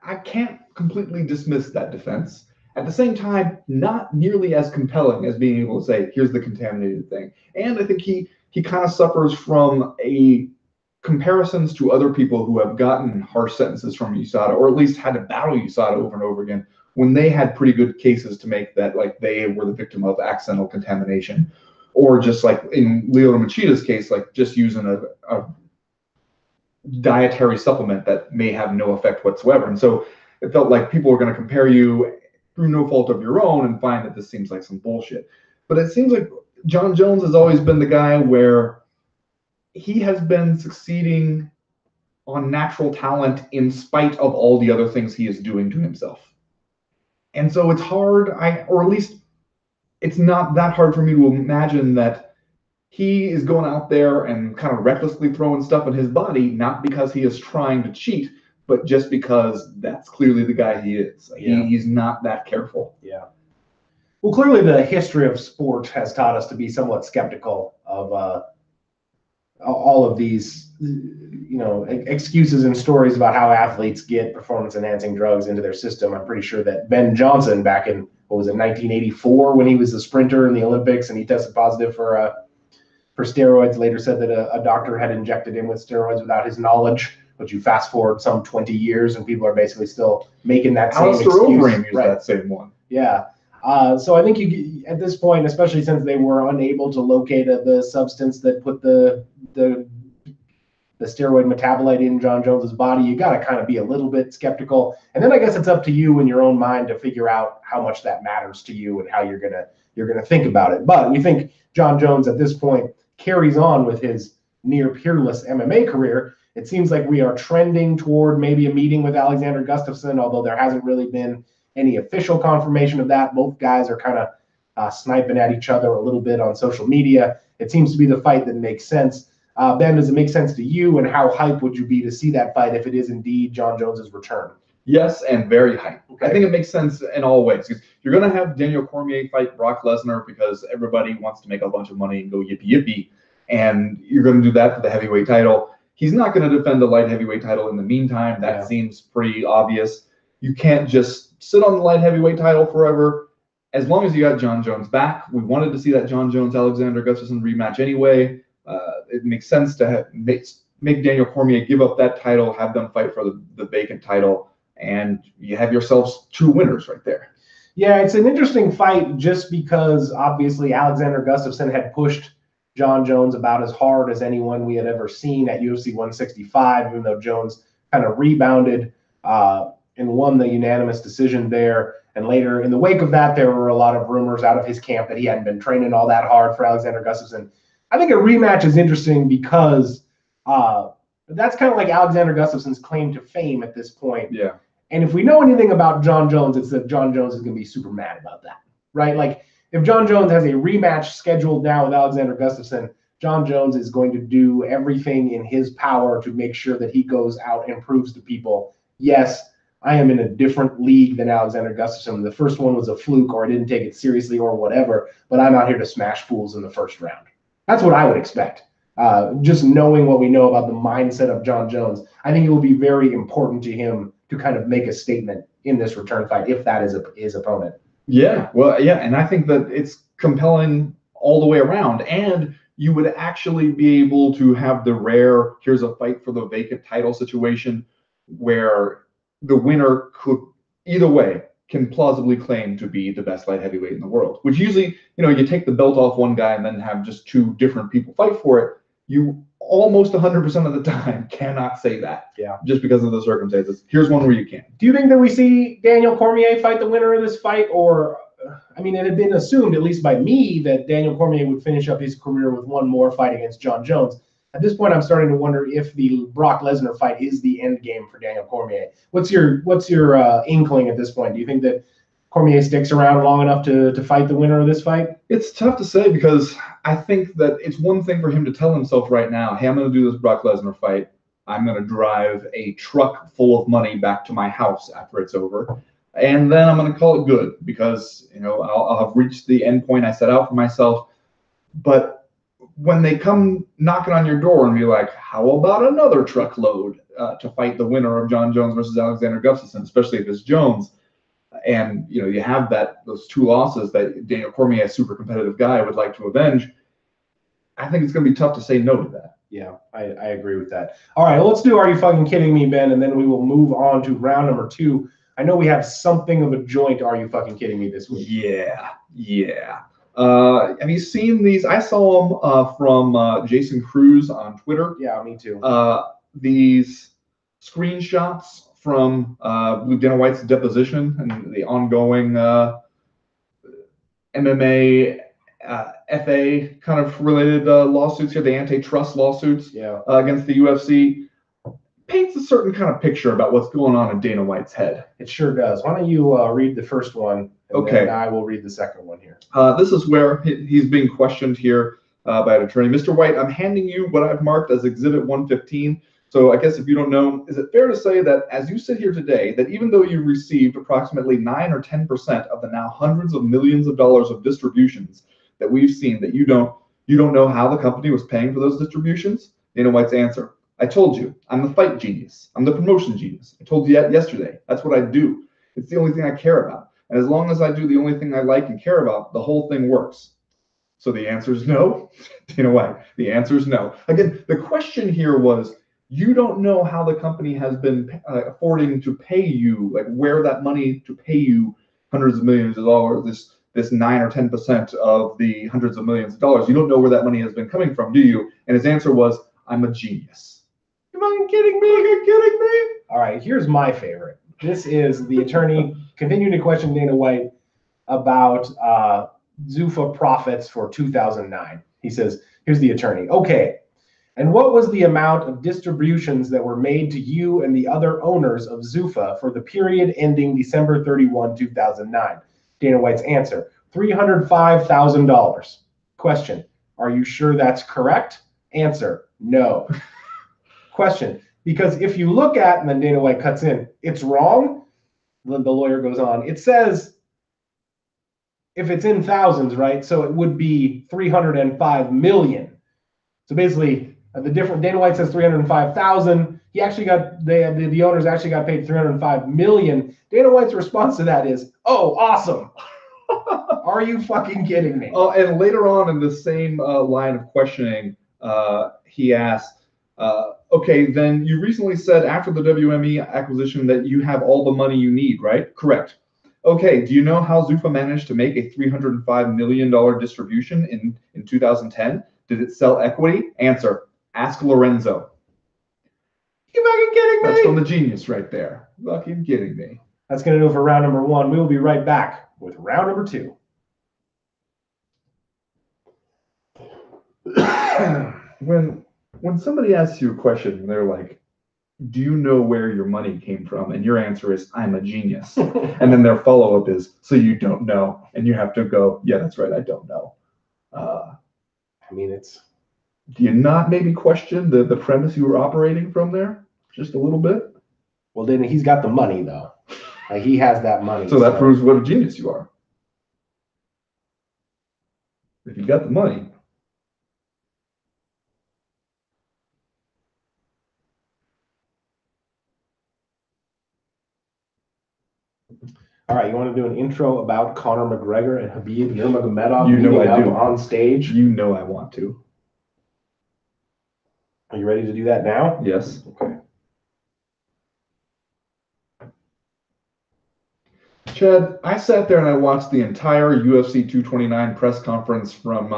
I can't completely dismiss that defense. At the same time, not nearly as compelling as being able to say, here's the contaminated thing. And I think he kind of suffers from comparisons to other people who have gotten harsh sentences from USADA, or at least had to battle USADA over and over again when they had pretty good cases to make that like they were the victim of accidental contamination. Or just like in Lyoto Machida's case, like just using a dietary supplement that may have no effect whatsoever. And so it felt like people were going to compare you through no fault of your own and find that this seems like some bullshit. But it seems like John Jones has always been the guy where he has been succeeding on natural talent in spite of all the other things he is doing to himself. And so it's hard, or at least it's not that hard for me to imagine that he is going out there and kind of recklessly throwing stuff in his body, not because he is trying to cheat, but just because that's clearly the guy he is. He's not that careful. Yeah. Well, clearly the history of sport has taught us to be somewhat skeptical of all of these, excuses and stories about how athletes get performance-enhancing drugs into their system. I'm pretty sure that Ben Johnson back in, 1984, when he was a sprinter in the Olympics and he tested positive for steroids, later said that a doctor had injected him with steroids without his knowledge. But you fast forward some 20 years and people are basically still making that same excuse. Overeem used that same one. Yeah. So I think you, at this point, especially since they were unable to locate the substance that put the steroid metabolite in John Jones's body, you got to kind of be a little bit skeptical. And then I guess it's up to you in your own mind to figure out how much that matters to you and how you're gonna think about it. But we think John Jones at this point carries on with his near peerless MMA career. It seems like we are trending toward maybe a meeting with Alexander Gustafsson, although there hasn't really been any official confirmation of that. Both guys are kind of sniping at each other a little bit on social media. It seems to be the fight that makes sense. Ben, does it make sense to you, and how hype would you be to see that fight if it is indeed John Jones's return? Yes, and very hype. Okay. I think it makes sense in all ways. You're going to have Daniel Cormier fight Brock Lesnar because everybody wants to make a bunch of money and go yippee yippee, and you're going to do that for the heavyweight title. He's not going to defend the light heavyweight title in the meantime. That seems pretty obvious. You can't just sit on the light heavyweight title forever. As long as you got John Jones back, we wanted to see that John Jones-Alexander Gustafsson rematch anyway. It makes sense to make Daniel Cormier give up that title, have them fight for the vacant title, and you have yourselves two winners right there. Yeah, it's an interesting fight just because obviously Alexander Gustafsson had pushed John Jones about as hard as anyone we had ever seen at UFC 165, even though Jones kind of rebounded and won the unanimous decision there. And later, in the wake of that, there were a lot of rumors out of his camp that he hadn't been training all that hard for Alexander Gustafsson. I think a rematch is interesting because that's kind of like Alexander Gustafsson's claim to fame at this point. Yeah. And if we know anything about John Jones, it's that John Jones is going to be super mad about that, right? Like, if John Jones has a rematch scheduled now with Alexander Gustafsson, John Jones is going to do everything in his power to make sure that he goes out and proves to people, yes, I am in a different league than Alexander Gustafsson. The first one was a fluke, or I didn't take it seriously, or whatever, but I'm out here to smash fools in the first round. That's what I would expect. Just knowing what we know about the mindset of John Jones, I think it will be very important to him to kind of make a statement in this return fight, if that is his opponent. Yeah, well, yeah, and I think that it's compelling all the way around, and you would actually be able to have the rare, here's a fight for the vacant title situation where the winner could either way can plausibly claim to be the best light heavyweight in the world. Which usually, you take the belt off one guy and then have just two different people fight for it. You almost 100% of the time cannot say that. Yeah. Just because of the circumstances. Here's one where you can. Do you think that we see Daniel Cormier fight the winner of this fight, or? I mean, it had been assumed, at least by me, that Daniel Cormier would finish up his career with one more fight against John Jones. At this point, I'm starting to wonder if the Brock Lesnar fight is the end game for Daniel Cormier. What's your inkling at this point? Do you think that Cormier sticks around long enough to fight the winner of this fight? It's tough to say because I think that it's one thing for him to tell himself right now, hey, I'm going to do this Brock Lesnar fight. I'm going to drive a truck full of money back to my house after it's over. And then I'm going to call it good because, I'll have reached the end point I set out for myself. But when they come knocking on your door and be like, how about another truckload to fight the winner of John Jones versus Alexander Gustafsson, especially if it's Jones, and, you have those two losses that Daniel Cormier, a super competitive guy, would like to avenge, I think it's going to be tough to say no to that. Yeah, I agree with that. All right, well, let's do Are You Fucking Kidding Me, Ben? And then we will move on to round number 2. I know we have something of a joint Are You Fucking Kidding Me this week. Yeah. Have you seen these? I saw them from Jason Cruz on Twitter. Yeah, me too. These screenshots from Dana White's deposition and the ongoing MMA, FA kind of related lawsuits here, the antitrust lawsuits against the UFC. Paints a certain kind of picture about what's going on in Dana White's head. It sure does. Why don't you read the first one, and then I will read the second one here. This is where he's being questioned here by an attorney. Mr. White, I'm handing you what I've marked as Exhibit 115. So I guess if you don't know, is it fair to say that as you sit here today, that even though you received approximately 9 or 10% of the now hundreds of millions of dollars of distributions that we've seen, that you don't know how the company was paying for those distributions? Dana White's answer: I told you, I'm the fight genius. I'm the promotion genius. I told you that yesterday. That's what I do. It's the only thing I care about. And as long as I do the only thing I like and care about, the whole thing works. So the answer is no. Dana White, the answer is no. Again, the question here was, you don't know how the company has been affording to pay you, like where that money to pay you hundreds of millions of dollars, this 9 or 10% of the hundreds of millions of dollars. You don't know where that money has been coming from, do you? And his answer was, I'm a genius. Am I kidding me? Are you kidding me? All right, here's my favorite. This is the attorney continuing to question Dana White about Zuffa profits for 2009. He says, here's the attorney. Okay, and what was the amount of distributions that were made to you and the other owners of Zuffa for the period ending December 31, 2009? Dana White's answer, $305,000. Question, are you sure that's correct? Answer, no. Question, because if you look at, and then Dana White cuts in, it's wrong. The lawyer goes on. It says, if it's in thousands, right? So it would be 305 million. So basically, Dana White says 305,000. He actually got, the owners actually got paid 305 million. Dana White's response to that is, oh, awesome. Are you fucking kidding me? Oh, and later on in the same line of questioning, he asked, okay, then you recently said after the WME acquisition that you have all the money you need, right? Correct. Okay, do you know how Zuffa managed to make a $305 million distribution in 2010? Did it sell equity? Answer, ask Lorenzo. You fucking kidding me? That's from the genius right there. Fucking kidding me. That's going to do it for round number 1. We will be right back with round number 2. When somebody asks you a question, they're like, do you know where your money came from? And your answer is, I'm a genius. And then their follow-up is, so you don't know. And you have to go, yeah, that's right, I don't know. I mean, it's... Do you not maybe question the premise you were operating from there? Just a little bit? Well, then he's got the money, though. Like, he has that money. So that proves what a genius you are. If you got the money. All right, you want to do an intro about Conor McGregor and Khabib Nurmagomedov meeting up on stage? You know I want to. Are you ready to do that now? Yes. Okay. Chad, I sat there and I watched the entire UFC 229 press conference from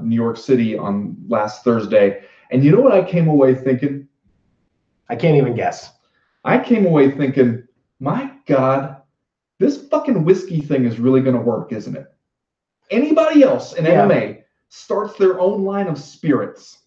New York City on last Thursday. And you know what I came away thinking? I can't even guess. I came away thinking, my God, this fucking whiskey thing is really going to work, isn't it? Anybody else in MMA starts their own line of spirits.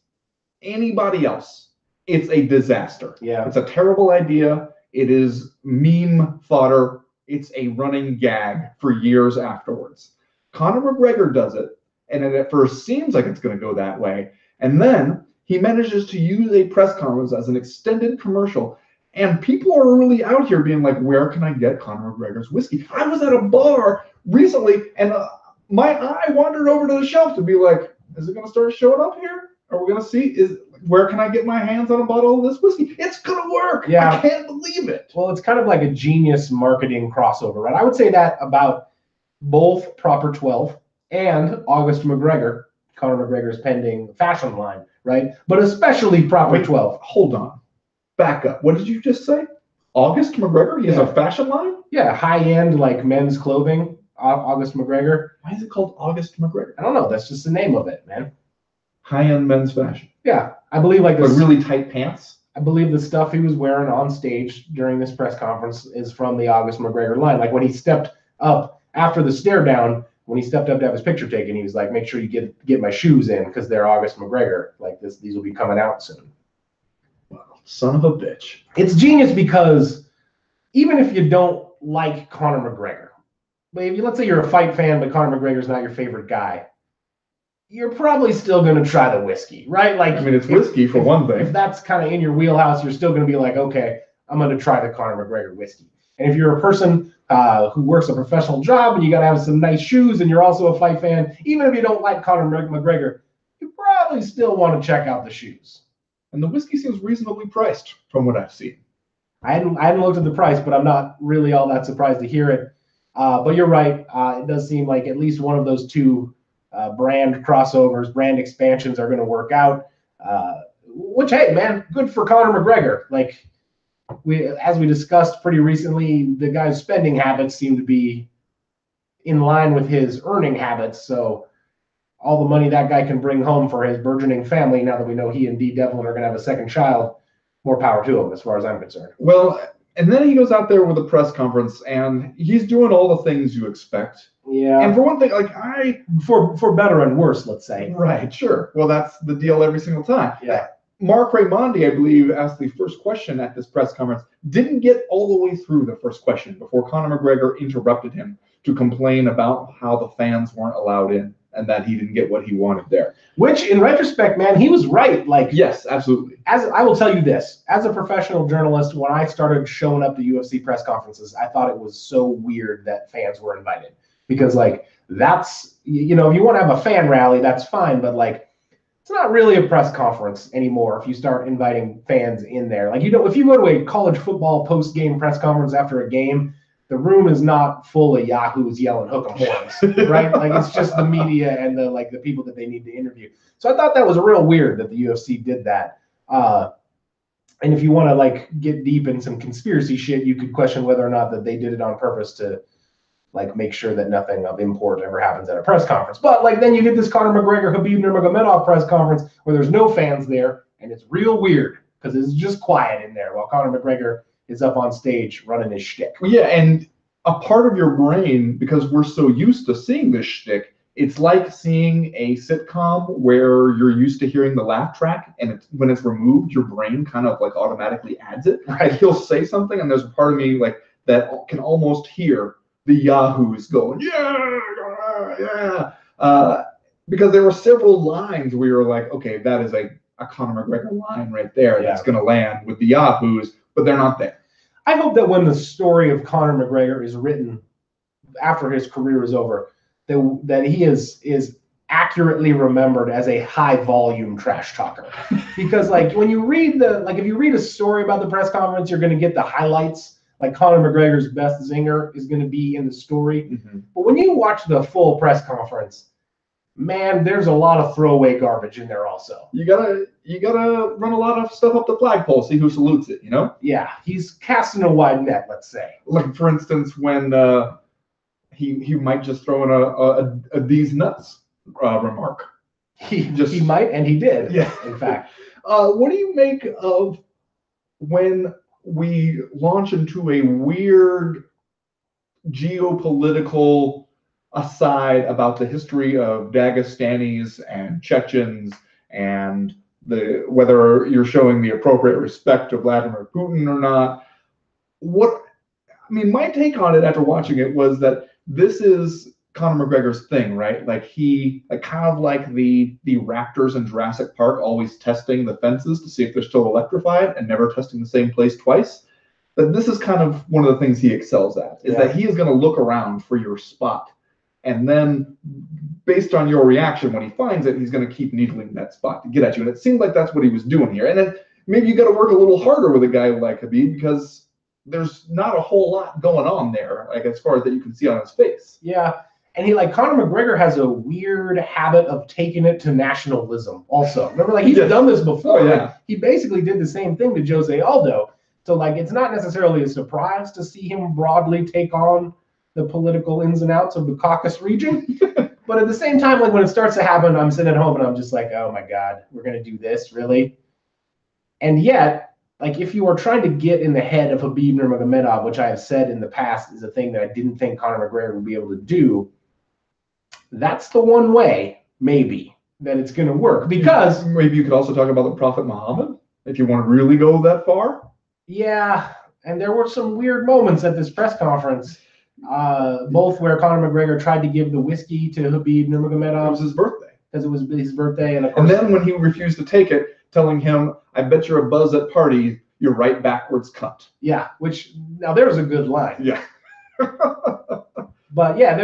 Anybody else, it's a disaster. Yeah. It's a terrible idea. It is meme fodder. It's a running gag for years afterwards. Conor McGregor does it, and it at first seems like it's going to go that way. And then he manages to use a press conference as an extended commercial. And people are really out here being like, where can I get Conor McGregor's whiskey? I was at a bar recently, and my eye wandered over to the shelf to be like, is it going to start showing up here? Are we going to see? Where can I get my hands on a bottle of this whiskey? It's going to work. Yeah. I can't believe it. Well, it's kind of like a genius marketing crossover, right? I would say that about both Proper 12 and August McGregor, Conor McGregor's pending fashion line, right? But especially Proper 12. Hold on. Back up. What did you just say? August McGregor? He has a fashion line? Yeah, high-end like men's clothing, August McGregor. Why is it called August McGregor? I don't know. That's just the name of it, man. High-end men's fashion. Yeah, I believe like But this. really tight pants? I believe the stuff he was wearing on stage during this press conference is from the August McGregor line. Like when he stepped up after the stare down, when he stepped up to have his picture taken, he was like, make sure you get my shoes in because they're August McGregor. Like these will be coming out soon. Well, son of a bitch. It's genius because even if you don't like Conor McGregor, let's say you're a fight fan, but Conor McGregor's not your favorite guy, you're probably still going to try the whiskey, right? Like, I mean, it's whiskey for one thing. If that's kind of in your wheelhouse, you're still going to be like, okay, I'm going to try the Conor McGregor whiskey. And if you're a person who works a professional job and you got to have some nice shoes and you're also a fight fan, even if you don't like Conor McGregor, you probably still want to check out the shoes. And the whiskey seems reasonably priced from what I've seen. I hadn't looked at the price, but I'm not really all that surprised to hear it. But you're right. It does seem like at least one of those two brand crossovers, brand expansions are going to work out. Which, hey, man, good for Conor McGregor. Like as we discussed pretty recently, the guy's spending habits seem to be in line with his earning habits. So all the money that guy can bring home for his burgeoning family, now that we know he and Dee Devlin are going to have a second child, more power to him as far as I'm concerned. Well, and then he goes out there with a press conference and he's doing all the things you expect. Yeah. And for one thing, like for better and worse, let's say. Right, sure. Well, that's the deal every single time. Yeah. Mark Raimondi, I believe, asked the first question at this press conference, didn't get all the way through the first question before Conor McGregor interrupted him to complain about how the fans weren't allowed in and that he didn't get what he wanted there. Which, in retrospect, man, he was right. Like, yes, absolutely. As I will tell you this, as a professional journalist, when I started showing up to UFC press conferences, I thought it was so weird that fans were invited. Because, like, that's, if you want to have a fan rally, that's fine. But, like, it's not really a press conference anymore if you start inviting fans in there. Like, if you go to a college football post-game press conference after a game, the room is not full of yahoos yelling hook 'em horns, right? Like, it's just the media and the people that they need to interview. So I thought that was real weird that the UFC did that. And if you want to, like, get deep in some conspiracy shit, you could question whether or not that they did it on purpose to, like, make sure that nothing of import ever happens at a press conference. But, like, then you get this Conor McGregor-Khabib Nurmagomedov press conference where there's no fans there, and it's real weird because it's just quiet in there while Conor McGregor is up on stage running his shtick. Yeah, and a part of your brain, because we're so used to seeing this shtick, it's like seeing a sitcom where you're used to hearing the laugh track, and when it's removed, your brain kind of like automatically adds it. Right? He'll say something, and there's a part of me like that can almost hear the yahoos going, yeah. Because there were several lines where you were like, okay, that is a Conor McGregor line right there that's going to land with the yahoos, but they're not there. I hope that when the story of Conor McGregor is written after his career is over, that he is accurately remembered as a high volume trash talker. Because, like, when you read if you read a story about the press conference, you're going to get the highlights. Like, Conor McGregor's best zinger is going to be in the story. Mm-hmm. But when you watch the full press conference, man, there's a lot of throwaway garbage in there also. You gotta run a lot of stuff up the flagpole, see who salutes it, you know? Yeah, he's casting a wide net, let's say. Like, for instance, when he might just throw in a these nuts remark. He might, and he did. Yeah. In fact. What do you make of when we launch into a weird geopolitical aside about the history of Dagestanis and Chechens and whether you're showing the appropriate respect to Vladimir Putin or not? My take on it after watching it was that this is Conor McGregor's thing, right? Like kind of like the raptors in Jurassic Park, always testing the fences to see if they're still electrified and never testing the same place twice. That this is kind of one of the things he excels at, is that he is going to look around for your spot. And then based on your reaction when he finds it, he's going to keep needling that spot to get at you. And it seemed like that's what he was doing here. And maybe you got to work a little harder with a guy like Khabib, because there's not a whole lot going on there, like as far as that you can see on his face. Yeah. And Conor McGregor has a weird habit of taking it to nationalism also. Remember, like he's done this before. Oh, yeah. Like, he basically did the same thing to Jose Aldo. So like it's not necessarily a surprise to see him broadly take on the political ins and outs of the Caucasus region. But at the same time, like when it starts to happen, I'm sitting at home and I'm just like, oh my God, we're going to do this, really? And yet, like if you are trying to get in the head of Khabib Nurmagomedov, which I have said in the past is a thing that I didn't think Conor McGregor would be able to do, that's the one way, maybe, that it's going to work. Because maybe you could also talk about the Prophet Muhammad, if you want to really go that far. Yeah, and there were some weird moments at this press conference, both where Conor McGregor tried to give the whiskey to Khabib Nurmagomedov. It was his birthday. Because it was his birthday. And then when he refused to take it, telling him, I bet you're a buzz at party, you're right backwards cunt. Yeah, which, now there's a good line. Yeah. But yeah,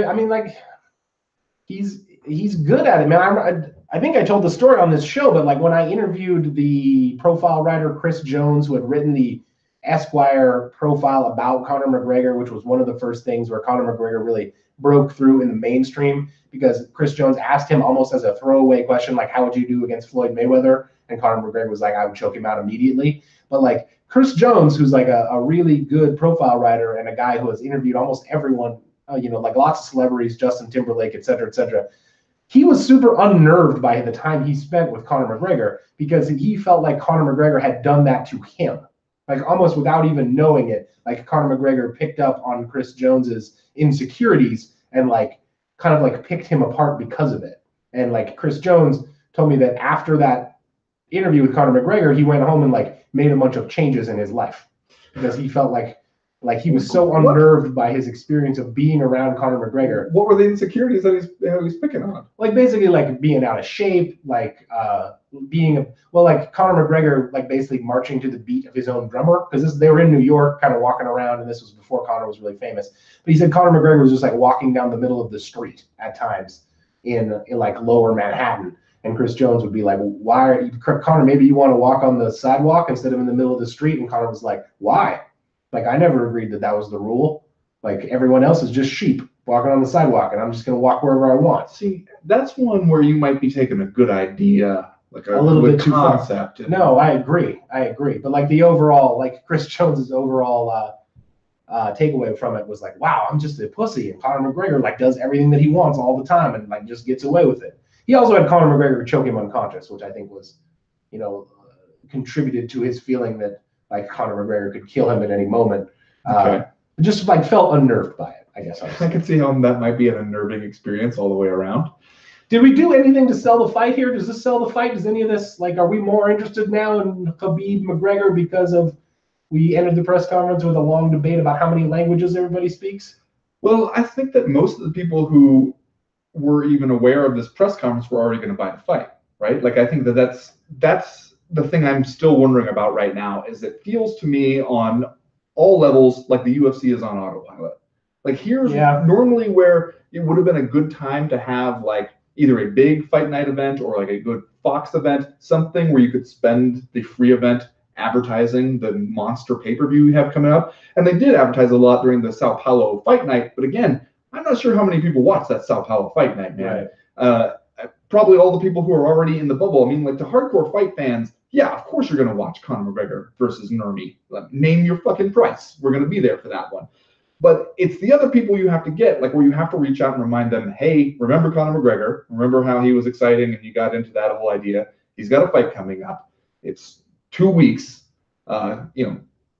he's good at it, man. I think I told the story on this show, but like when I interviewed the profile writer Chris Jones, who had written the Esquire profile about Conor McGregor, which was one of the first things where Conor McGregor really broke through in the mainstream, because Chris Jones asked him almost as a throwaway question, like, how would you do against Floyd Mayweather? And Conor McGregor was like, I would choke him out immediately. But like Chris Jones, who's like a really good profile writer and a guy who has interviewed almost everyone, like lots of celebrities, Justin Timberlake, et cetera, he was super unnerved by the time he spent with Conor McGregor, because he felt like Conor McGregor had done that to him. Like almost without even knowing it, like Conor McGregor picked up on Chris Jones's insecurities and like kind of like picked him apart because of it. And like Chris Jones told me that after that interview with Conor McGregor, he went home and like made a bunch of changes in his life, because he felt like he was so unnerved by his experience of being around Conor McGregor. What were the insecurities that he's picking on? Like basically like being out of shape, like like Conor McGregor, like basically marching to the beat of his own drummer, because they were in New York kind of walking around, and this was before Conor was really famous. But he said Conor McGregor was just like walking down the middle of the street at times in like lower Manhattan. And Chris Jones would be like, why are you, Conor, maybe you want to walk on the sidewalk instead of in the middle of the street? And Conor was like, why? Like, I never agreed that was the rule. Like, everyone else is just sheep walking on the sidewalk, and I'm just going to walk wherever I want. See, that's one where you might be taking a good idea, like a little bit too concept. No, I agree. But like the overall, like Chris Jones's overall takeaway from it was like, wow, I'm just a pussy. And Conor McGregor like does everything that he wants all the time and like just gets away with it. He also had Conor McGregor choke him unconscious, which I think was, contributed to his feeling that like Conor McGregor could kill him at any moment. Okay. Just like felt unnerved by it, I guess. I can see how that might be an unnerving experience all the way around. Did we do anything to sell the fight here? Does this sell the fight? Does any of this, like, are we more interested now in Khabib McGregor because of we ended the press conference with a long debate about how many languages everybody speaks? Well, I think that most of the people who were even aware of this press conference were already going to buy the fight, right? Like, I think that's the thing I'm still wondering about right now, is it feels to me on all levels like the UFC is on autopilot. Like here's normally where it would have been a good time to have like either a big fight night event or like a good Fox event, something where you could spend the free event advertising the monster pay-per-view you have coming up. And they did advertise a lot during the Sao Paulo fight night, but again, I'm not sure how many people watch that Sao Paulo fight night, man. Right. Probably all the people who are already in the bubble. I mean, like the hardcore fight fans, yeah, of course you're going to watch Conor McGregor versus Nurmi. Like, name your fucking price. We're going to be there for that one. But it's the other people you have to get, like where you have to reach out and remind them, hey, remember Conor McGregor? Remember how he was exciting and you got into that whole idea? He's got a fight coming up. It's 2 weeks.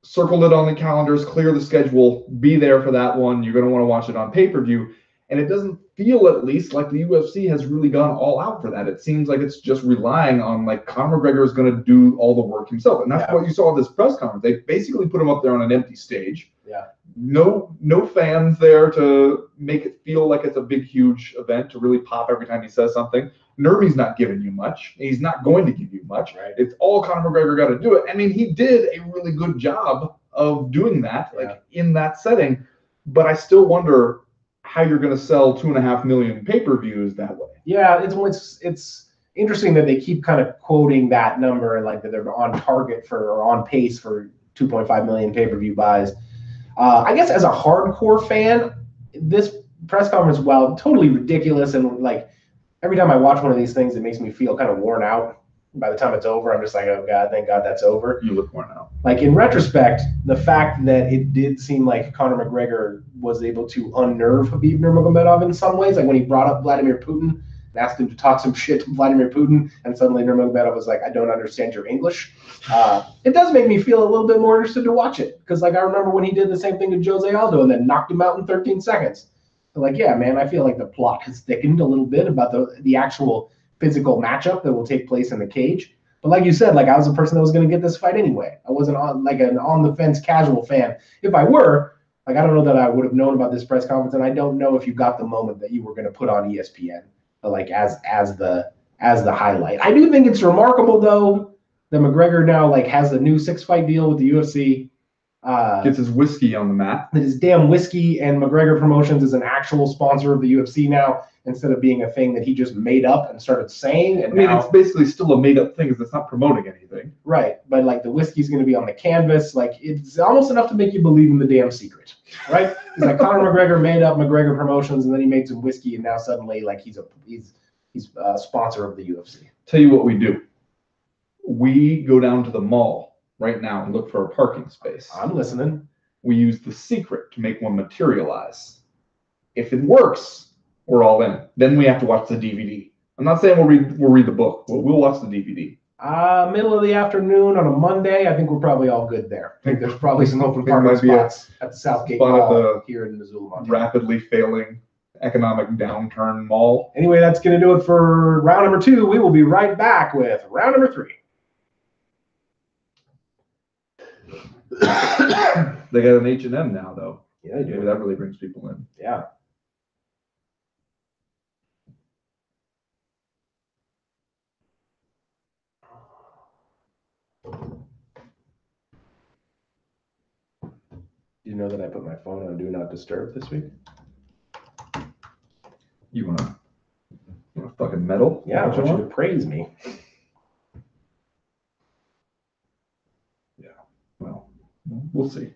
Circle it on the calendars, clear the schedule, be there for that one. You're going to want to watch it on pay-per-view. And it doesn't feel, at least, like the UFC has really gone all out for that. It seems like it's just relying on, like, Conor McGregor is going to do all the work himself. And that's what you saw at this press conference. They basically put him up there on an empty stage. Yeah. No fans there to make it feel like it's a big, huge event to really pop every time he says something. Nervy's not giving you much. He's not going to give you much. Right. It's all Conor McGregor got to do it. I mean, he did a really good job of doing that, in that setting. But I still wonder how you're going to sell 2.5 million pay-per-views that way. Yeah, it's interesting that they keep kind of quoting that number, like that they're on target for or on pace for 2.5 million pay-per-view buys. I guess as a hardcore fan, this press conference, while totally ridiculous and like every time I watch one of these things, it makes me feel kind of worn out. By the time it's over, I'm just like, oh God, thank God that's over. You look worn out. Like in retrospect, the fact that it did seem like Conor McGregor was able to unnerve Khabib Nurmagomedov in some ways, like when he brought up Vladimir Putin and asked him to talk some shit to Vladimir Putin, and suddenly Nurmagomedov was like, I don't understand your English. It does make me feel a little bit more interested to watch it, because like I remember when he did the same thing to Jose Aldo and then knocked him out in 13 seconds. But like, yeah, man, I feel like the plot has thickened a little bit about the actual physical matchup that will take place in the cage. But like you said, like I was a person that was going to get this fight anyway. I wasn't an on the fence casual fan. If I were, like, I don't know that I would have known about this press conference, and I don't know if you got the moment that you were going to put on ESPN, like as the highlight. I do think it's remarkable though that McGregor now like has a new 6-fight deal with the UFC. Gets his whiskey on the map. That his damn whiskey, and McGregor Promotions is an actual sponsor of the UFC now, instead of being a thing that he just made up and started saying. And it's basically still a made-up thing because it's not promoting anything. Right, but like the whiskey's going to be on the canvas. Like it's almost enough to make you believe in the damn secret, right? It's like Conor McGregor made up McGregor Promotions, and then he made some whiskey, and now suddenly like he's a sponsor of the UFC. Tell you what we do. We go down to the mall right now and look for a parking space. I'm listening. We use the secret to make one materialize. If it works, we're all in. Then we have to watch the DVD. I'm not saying we'll read the book. We'll watch the DVD. Middle of the afternoon on a Monday, I think we're probably all good there. I think there's probably some open parking spots at the Southgate Mall here in Missoula, Montana. Rapidly failing economic downturn mall. Anyway, that's going to do it for round number 2. We will be right back with round number 3. They got an H&M now, though. Yeah, they do. Maybe that really brings people in. Yeah. You know that I put my phone on Do Not Disturb this week? You wanna fucking medal? Yeah, I want you to praise me. Yeah. Well, we'll see.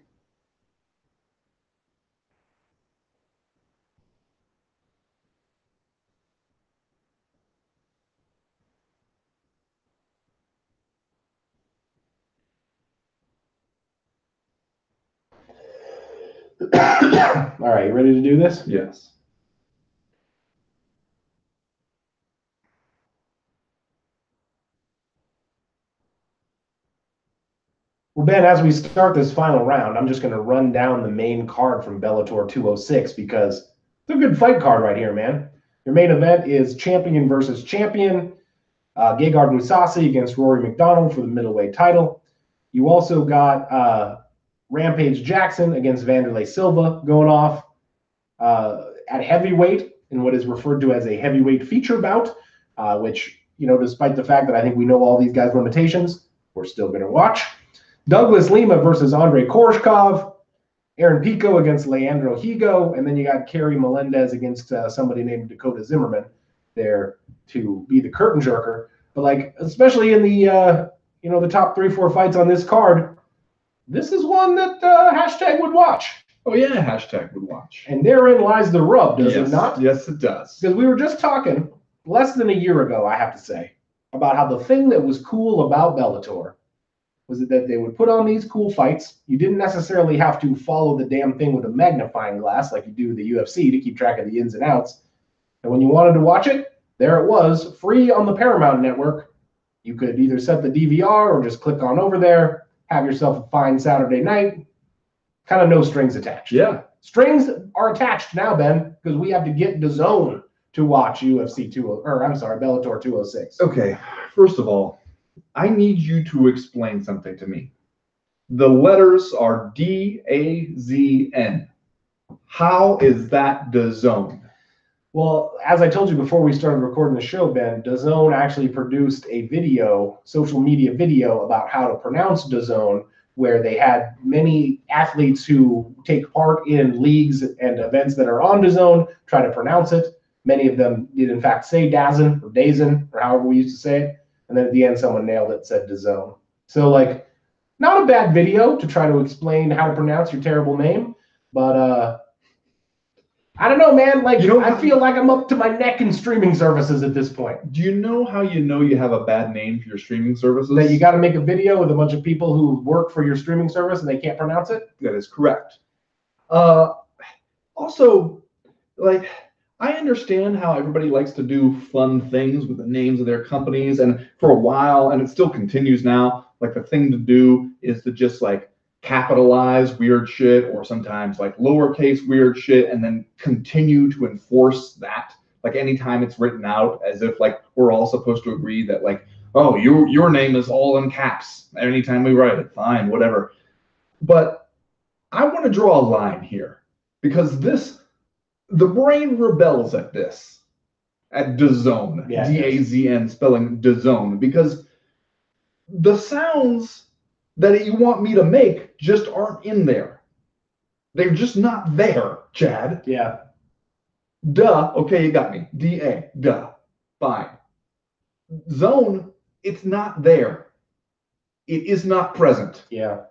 All right, you ready to do this? Yes. Well, Ben, as we start this final round, I'm just going to run down the main card from Bellator 206 because it's a good fight card right here, man. Your main event is champion versus champion. Gegard Mousasi against Rory McDonald for the middleweight title. You also got Rampage Jackson against Vanderlei Silva going off at heavyweight in what is referred to as a heavyweight feature bout, which, despite the fact that I think we know all these guys' limitations, we're still going to watch. Douglas Lima versus Andrei Koreshkov. Aaron Pico against Leandro Higo. And then you got Kerry Melendez against somebody named Dakota Zimmerman there to be the curtain jerker. But especially in the the top 3-4 fights on this card, this is one that hashtag would watch. Oh yeah, hashtag would watch. And therein lies the rub, does it not? Yes, it does. Because we were just talking less than a year ago, I have to say, about how the thing that was cool about Bellator was that they would put on these cool fights. You didn't necessarily have to follow the damn thing with a magnifying glass like you do with the UFC to keep track of the ins and outs. And when you wanted to watch it, there it was, free on the Paramount Network. You could either set the DVR or just click on over there, have yourself a fine Saturday night. Kind of no strings attached. Yeah. Strings are attached now, Ben, because we have to get DAZN to watch Bellator 206. Okay, first of all, I need you to explain something to me. The letters are DAZN. How is that DAZN? Well, as I told you before we started recording the show, Ben, DAZN actually produced a video, social media video, about how to pronounce DAZN, where they had many athletes who take part in leagues and events that are on DAZN try to pronounce it. Many of them did, in fact, say DAZN or DAZN, or however we used to say it. And then at the end, someone nailed it, said DAZN. So, like, not a bad video to try to explain how to pronounce your terrible name. But I don't know, man. Like, I feel like I'm up to my neck in streaming services at this point. Do you know how you have a bad name for your streaming services? That you got to make a video with a bunch of people who work for your streaming service and they can't pronounce it? That is correct. Also, like, I understand how everybody likes to do fun things with the names of their companies, and for a while, and it still continues now, like the thing to do is to just like capitalize weird shit or sometimes like lowercase weird shit and then continue to enforce that, like anytime it's written out, as if like we're all supposed to agree that like, oh, your name is all in caps anytime we write it, fine, whatever. But I want to draw a line here, because the brain rebels at this, at DAZN, Yeah, DAZN, spelling DAZN, because the sounds that you want me to make just aren't in there. They're just not there, Chad. Yeah. Duh, okay, you got me. D-A, duh, fine. Zone, it's not there. It is not present. Yeah.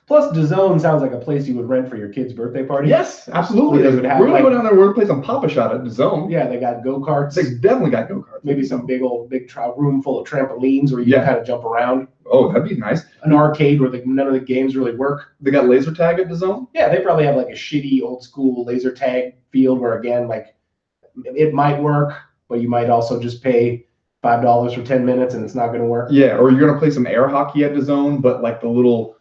Plus, DAZN sounds like a place you would rent for your kid's birthday party. Yes, absolutely. They would have, we're going to go down there. We're going to play some Papa Shot at DAZN. Yeah, they got go-karts. They definitely got go-karts. Maybe some big room full of trampolines where you can kind of jump around. Oh, that'd be nice. An arcade where none of the games really work. They got laser tag at DAZN? Yeah, they probably have like a shitty old school laser tag field where, again, like it might work, but you might also just pay $5 for 10 minutes and it's not going to work. Yeah, or you're going to play some air hockey at DAZN, but like the little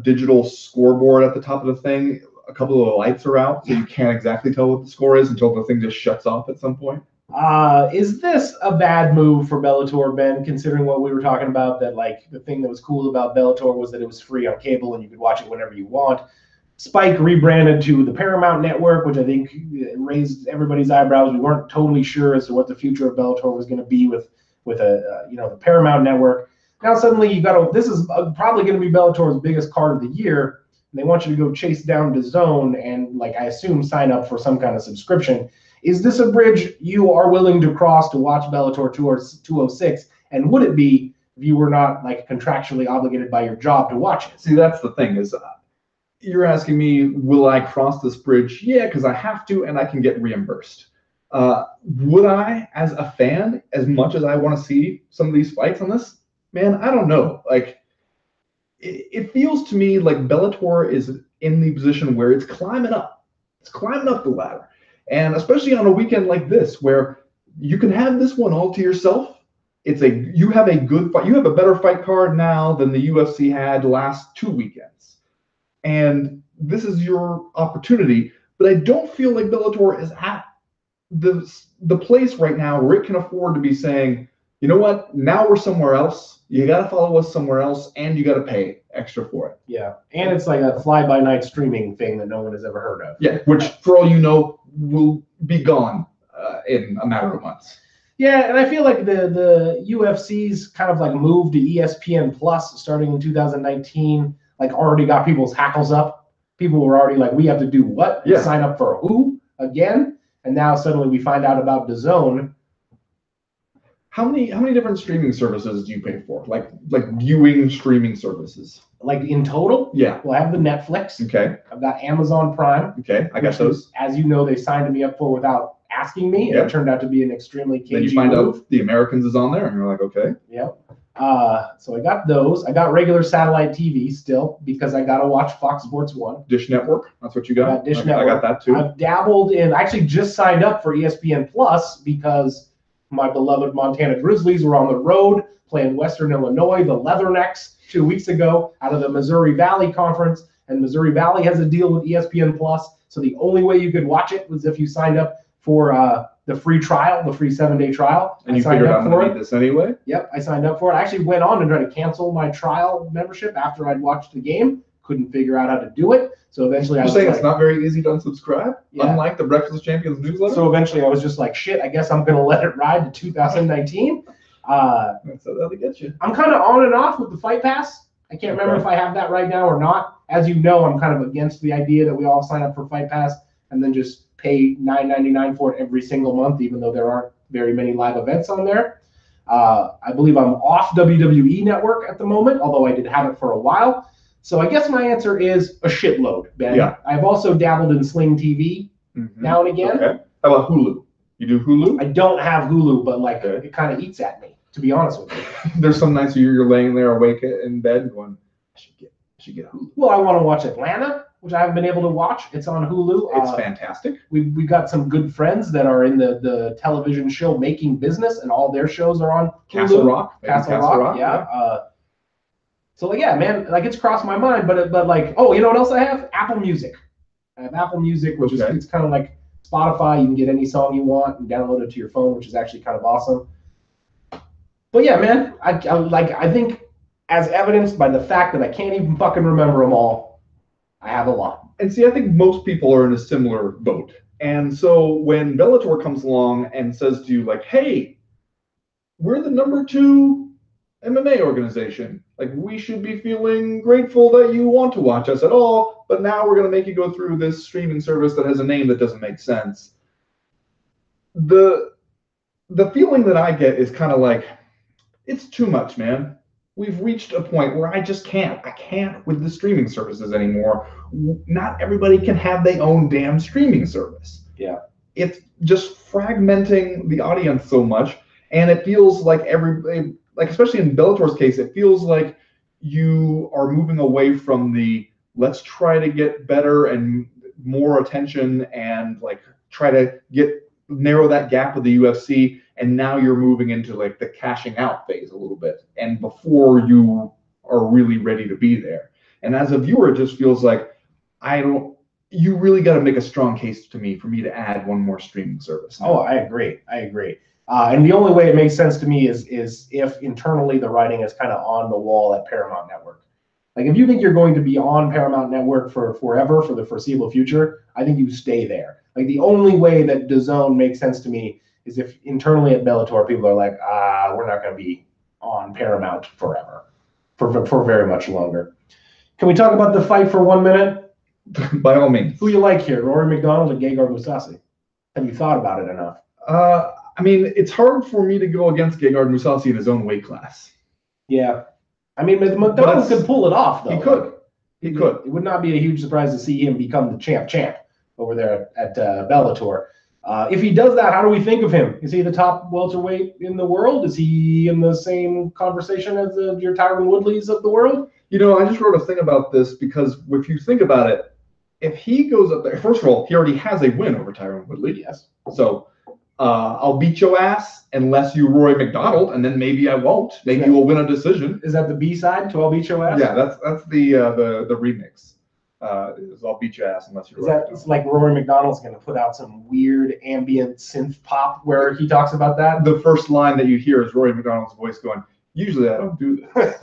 digital scoreboard at the top of the thing, a couple of the lights are out, so you can't exactly tell what the score is until the thing just shuts off at some point. Is this a bad move for Bellator, Ben, considering what we were talking about, that like the thing that was cool about Bellator was that it was free on cable and you could watch it whenever you want? Spike rebranded to the Paramount Network, which I think raised everybody's eyebrows. We weren't totally sure as to what the future of Bellator was going to be with the Paramount Network. Now suddenly this is probably going to be Bellator's biggest card of the year, and they want you to go chase down DAZN and, like, I assume, sign up for some kind of subscription. Is this a bridge you are willing to cross to watch Bellator 206? And would it be if you were not like contractually obligated by your job to watch it? See, that's the thing is, you're asking me, will I cross this bridge? Yeah, because I have to, and I can get reimbursed. Would I, as a fan, as much as I want to see some of these fights on this? Man, I don't know. Like, it feels to me like Bellator is in the position where it's climbing up. It's climbing up the ladder. And especially on a weekend like this, where you can have this one all to yourself. You have a good fight. You have a better fight card now than the UFC had last 2 weekends. And this is your opportunity. But I don't feel like Bellator is at the place right now where it can afford to be saying, you know what, now we're somewhere else. You got to follow us somewhere else, and you got to pay extra for it. Yeah, and it's like a fly-by-night streaming thing that no one has ever heard of. Yeah, which, for all you know, will be gone in a matter of months. Yeah, and I feel like the UFC's kind of like move to ESPN Plus starting in 2019, like already got people's hackles up. People were already like, we have to do what? Yeah. Sign up for who again? And now suddenly we find out about DAZN. How many different streaming services do you pay for? Like viewing streaming services? Like in total? Yeah. Well, I have the Netflix. Okay. I've got Amazon Prime. Okay, I got those. As you know, they signed me up for without asking me. Yep. It turned out to be an extremely cagey Then you find move. out The Americans is on there, and you're like, okay. Yep. So I got those. I got regular satellite TV still because I got to watch Fox Sports 1. Dish Network, that's what you got? I got Dish Okay, Network. I got that too. I've dabbled in, I actually just signed up for ESPN Plus because my beloved Montana Grizzlies were on the road playing Western Illinois, the Leathernecks, 2 weeks ago out of the Missouri Valley Conference. And Missouri Valley has a deal with ESPN Plus. So the only way you could watch it was if you signed up for the free trial, the free 7-day trial. And you figured I'm going to need this anyway? Yep, I signed up for it. I actually went on and tried to cancel my trial membership after I'd watched the game. Couldn't figure out how to do it. So eventually I was saying like, it's not very easy to unsubscribe? Yeah. Unlike the Breakfast Champions newsletter? So eventually I was just like, shit, I guess I'm going to let it ride to 2019. That's how they get you. I'm kind of on and off with the Fight Pass. I can't remember if I have that right now or not. As you know, I'm kind of against the idea that we all sign up for Fight Pass and then just pay $9.99 for it every single month, even though there aren't very many live events on there. I believe I'm off WWE Network at the moment, although I did have it for a while. So I guess my answer is a shitload, Ben. Yeah. I've also dabbled in Sling TV now and again. Okay. How about Hulu? You do Hulu? I don't have Hulu, but like it kind of eats at me, to be honest with you. There's some nights where you're laying there awake in bed going, I should get Hulu. Well, I want to watch Atlanta, which I haven't been able to watch. It's on Hulu. It's fantastic. We got some good friends that are in the television show making business, and all their shows are on Hulu. Castle Rock. Castle Rock, yeah. So like, yeah, man, like it's crossed my mind, but like, oh, you know what else I have? Apple Music. I have Apple Music, which is it's kind of like Spotify. You can get any song you want and download it to your phone, which is actually kind of awesome. But yeah, man, I think as evidenced by the fact that I can't even fucking remember them all, I have a lot. And see, I think most people are in a similar boat. And so when Bellator comes along and says to you, like, hey, we're the #2 MMA organization. Like, we should be feeling grateful that you want to watch us at all, but now we're going to make you go through this streaming service that has a name that doesn't make sense. The feeling that I get is kind of like, it's too much, man. We've reached a point where I can't with the streaming services anymore. Not everybody can have their own damn streaming service. Yeah. It's just fragmenting the audience so much, and it feels like everybody, like especially in Bellator's case, it feels like you are moving away from the let's try to get better and more attention and like try to narrow that gap with the UFC, and now you're moving into like the cashing out phase a little bit, and before you are really ready to be there. And as a viewer, it just feels like you really got to make a strong case to me for me to add one more streaming service. Oh, I agree. And the only way it makes sense to me is if internally the writing is kind of on the wall at Paramount Network. Like if you think you're going to be on Paramount Network for forever, for the foreseeable future, I think you stay there. Like the only way that DAZN makes sense to me is if internally at Bellator people are like, we're not going to be on Paramount forever, for very much longer. Can we talk about the fight for 1 minute? By all means. Who you like here, Rory McDonald or Gegard Mousasi? Have you thought about it enough? I mean, it's hard for me to go against Gegard Mousasi in his own weight class. Yeah. I mean, McDonald could pull it off, though. He could. It would not be a huge surprise to see him become the champ over there at Bellator. If he does that, how do we think of him? Is he the top welterweight in the world? Is he in the same conversation as your Tyron Woodleys of the world? You know, I just wrote a thing about this because if you think about it, if he goes up there, first of all, he already has a win over Tyron Woodley. Yes. So I'll beat your ass unless you Roy McDonald, and then maybe I won't. Maybe you will win a decision. Is that the B-side to I'll beat your ass? Yeah, that's the remix. Is I'll beat your ass unless you're. Is that it's like Rory McDonald's going to put out some weird ambient synth pop where he talks about that? The first line that you hear is Rory McDonald's voice going, "Usually I don't do this."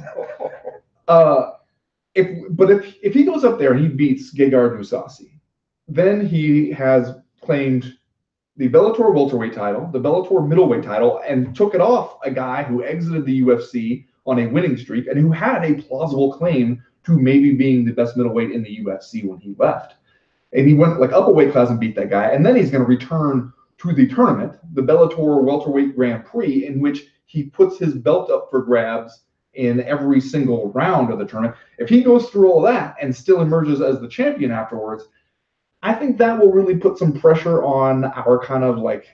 If he goes up there and he beats Gegard Mousasi, then he has claimed the Bellator welterweight title, the Bellator middleweight title, and took it off a guy who exited the UFC on a winning streak and who had a plausible claim to maybe being the best middleweight in the UFC when he left. And he went like up a weight class and beat that guy. And then he's going to return to the tournament, the Bellator welterweight Grand Prix, in which he puts his belt up for grabs in every single round of the tournament. If he goes through all that and still emerges as the champion afterwards, I think that will really put some pressure on our kind of like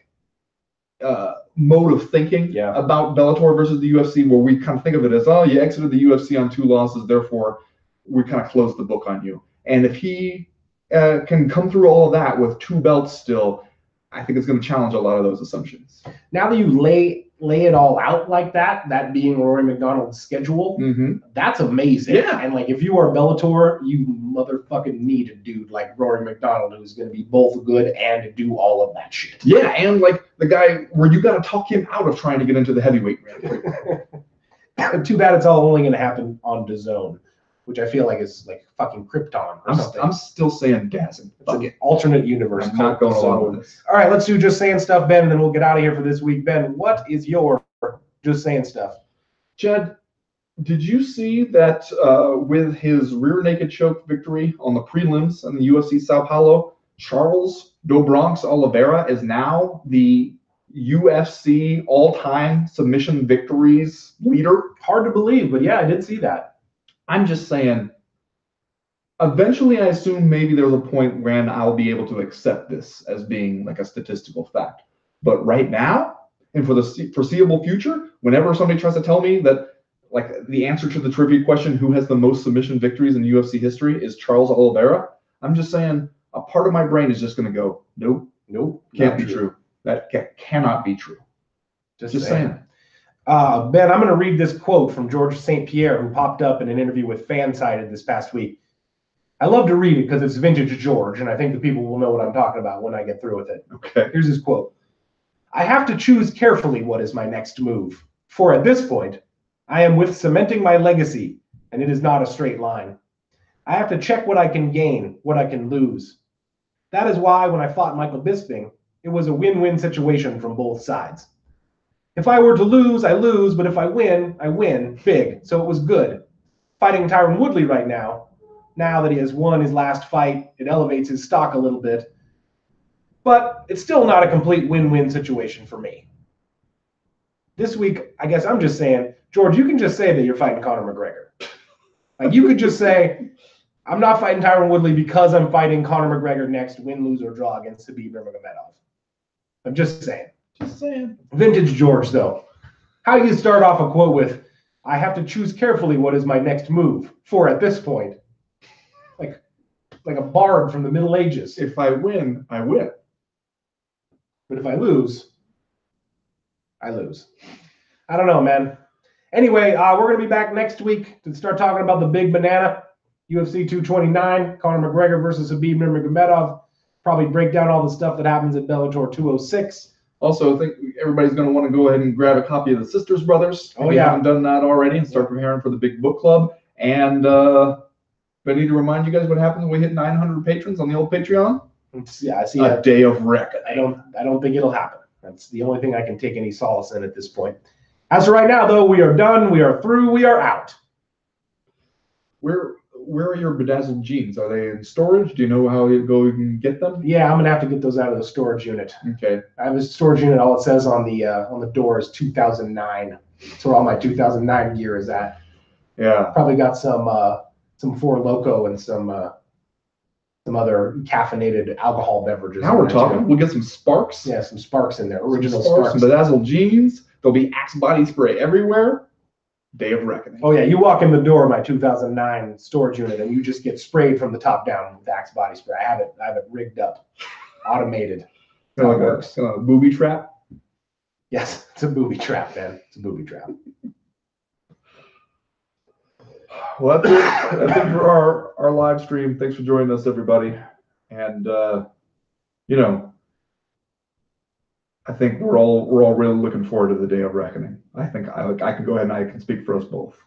mode of thinking about Bellator versus the UFC, where we kind of think of it as, oh, you exited the UFC on 2 losses, therefore we kind of closed the book on you. And if he can come through all of that with 2 belts still, I think it's going to challenge a lot of those assumptions. Now that you lay it all out like that being Rory McDonald's schedule, that's amazing. Yeah. And like, if you are Bellator, you motherfucking need a dude like Rory McDonald who's going to be both good and do all of that shit. Yeah, and like the guy where you got to talk him out of trying to get into the heavyweight rank. Too bad it's all only going to happen on DAZN, which I feel like is like fucking Krypton or something. I'm still saying Dazn. It's an alternate universe. I'm not going along with this. All right, let's do Just Saying Stuff, Ben, and then we'll get out of here for this week. Ben, what is your Just Saying Stuff? Jed, did you see that with his rear naked choke victory on the prelims in the UFC Sao Paulo, Charles Do Bronx Oliveira is now the UFC all-time submission victories leader? Hard to believe, but yeah, I did see that. I'm just saying, eventually I assume maybe there's a point when I'll be able to accept this as being like a statistical fact. But right now, and for the foreseeable future, whenever somebody tries to tell me that like the answer to the trivia question, who has the most submission victories in UFC history, is Charles Oliveira, I'm just saying a part of my brain is just going to go, nope, can't be true. That cannot be true. Just saying. Ben, I'm going to read this quote from George St. Pierre, who popped up in an interview with Fansided this past week. I love to read it because it's vintage George, and I think the people will know what I'm talking about when I get through with it. Okay. Here's his quote. I have to choose carefully what is my next move, for at this point, I am with cementing my legacy, and it is not a straight line. I have to check what I can gain, what I can lose. That is why when I fought Michael Bisping, it was a win-win situation from both sides. If I were to lose, I lose, but if I win big. So it was good. Fighting Tyron Woodley right now that he has won his last fight, it elevates his stock a little bit. But it's still not a complete win-win situation for me. This week, I guess I'm just saying, George, you can just say that you're fighting Conor McGregor. Like, you could just say, I'm not fighting Tyron Woodley because I'm fighting Conor McGregor next, win, lose, or draw against Khabib Nurmagomedov. I'm just saying. Just saying. Vintage George, though. How do you start off a quote with, I have to choose carefully what is my next move, for at this point, like a bard from the Middle Ages. If I win, I win. But if I lose, I lose. I don't know, man. Anyway, we're going to be back next week to start talking about the big banana, UFC 229, Conor McGregor versus Khabib Nurmagomedov. Probably break down all the stuff that happens at Bellator 206. Also, I think everybody's going to want to go ahead and grab a copy of the Sisters Brothers. If you haven't done that already, and start preparing for the big book club. And I need to remind you guys what happens when we hit 900 patrons on the old Patreon. Yeah, I see a day of reckoning. I don't think it'll happen. That's the only thing I can take any solace in at this point. As for right now, though, we are done. We are through. We are out. Where are your bedazzled jeans? Are they in storage? Do you know how you can get them? Yeah, I'm gonna have to get those out of the storage unit. Okay. I have a storage unit. All it says on the door is 2009. That's where all my 2009 gear is at. Yeah. Probably got some Four Loko and some other caffeinated alcohol beverages. Now we're talking. We'll get some Sparks. Yeah, some Sparks in there. Original Sparks. Sparks. Some bedazzled jeans. There'll be Axe body spray everywhere. Day of reckoning. Oh yeah, you walk in the door of my 2009 storage unit and you just get sprayed from the top down with Axe body spray. I have it rigged up, automated. Kind of like a booby trap. Yes, it's a booby trap, man. It's a booby trap. Well, that's it for our live stream. Thanks for joining us, everybody. And I think we're all really looking forward to the day of reckoning. I think I can go ahead and I can speak for us both.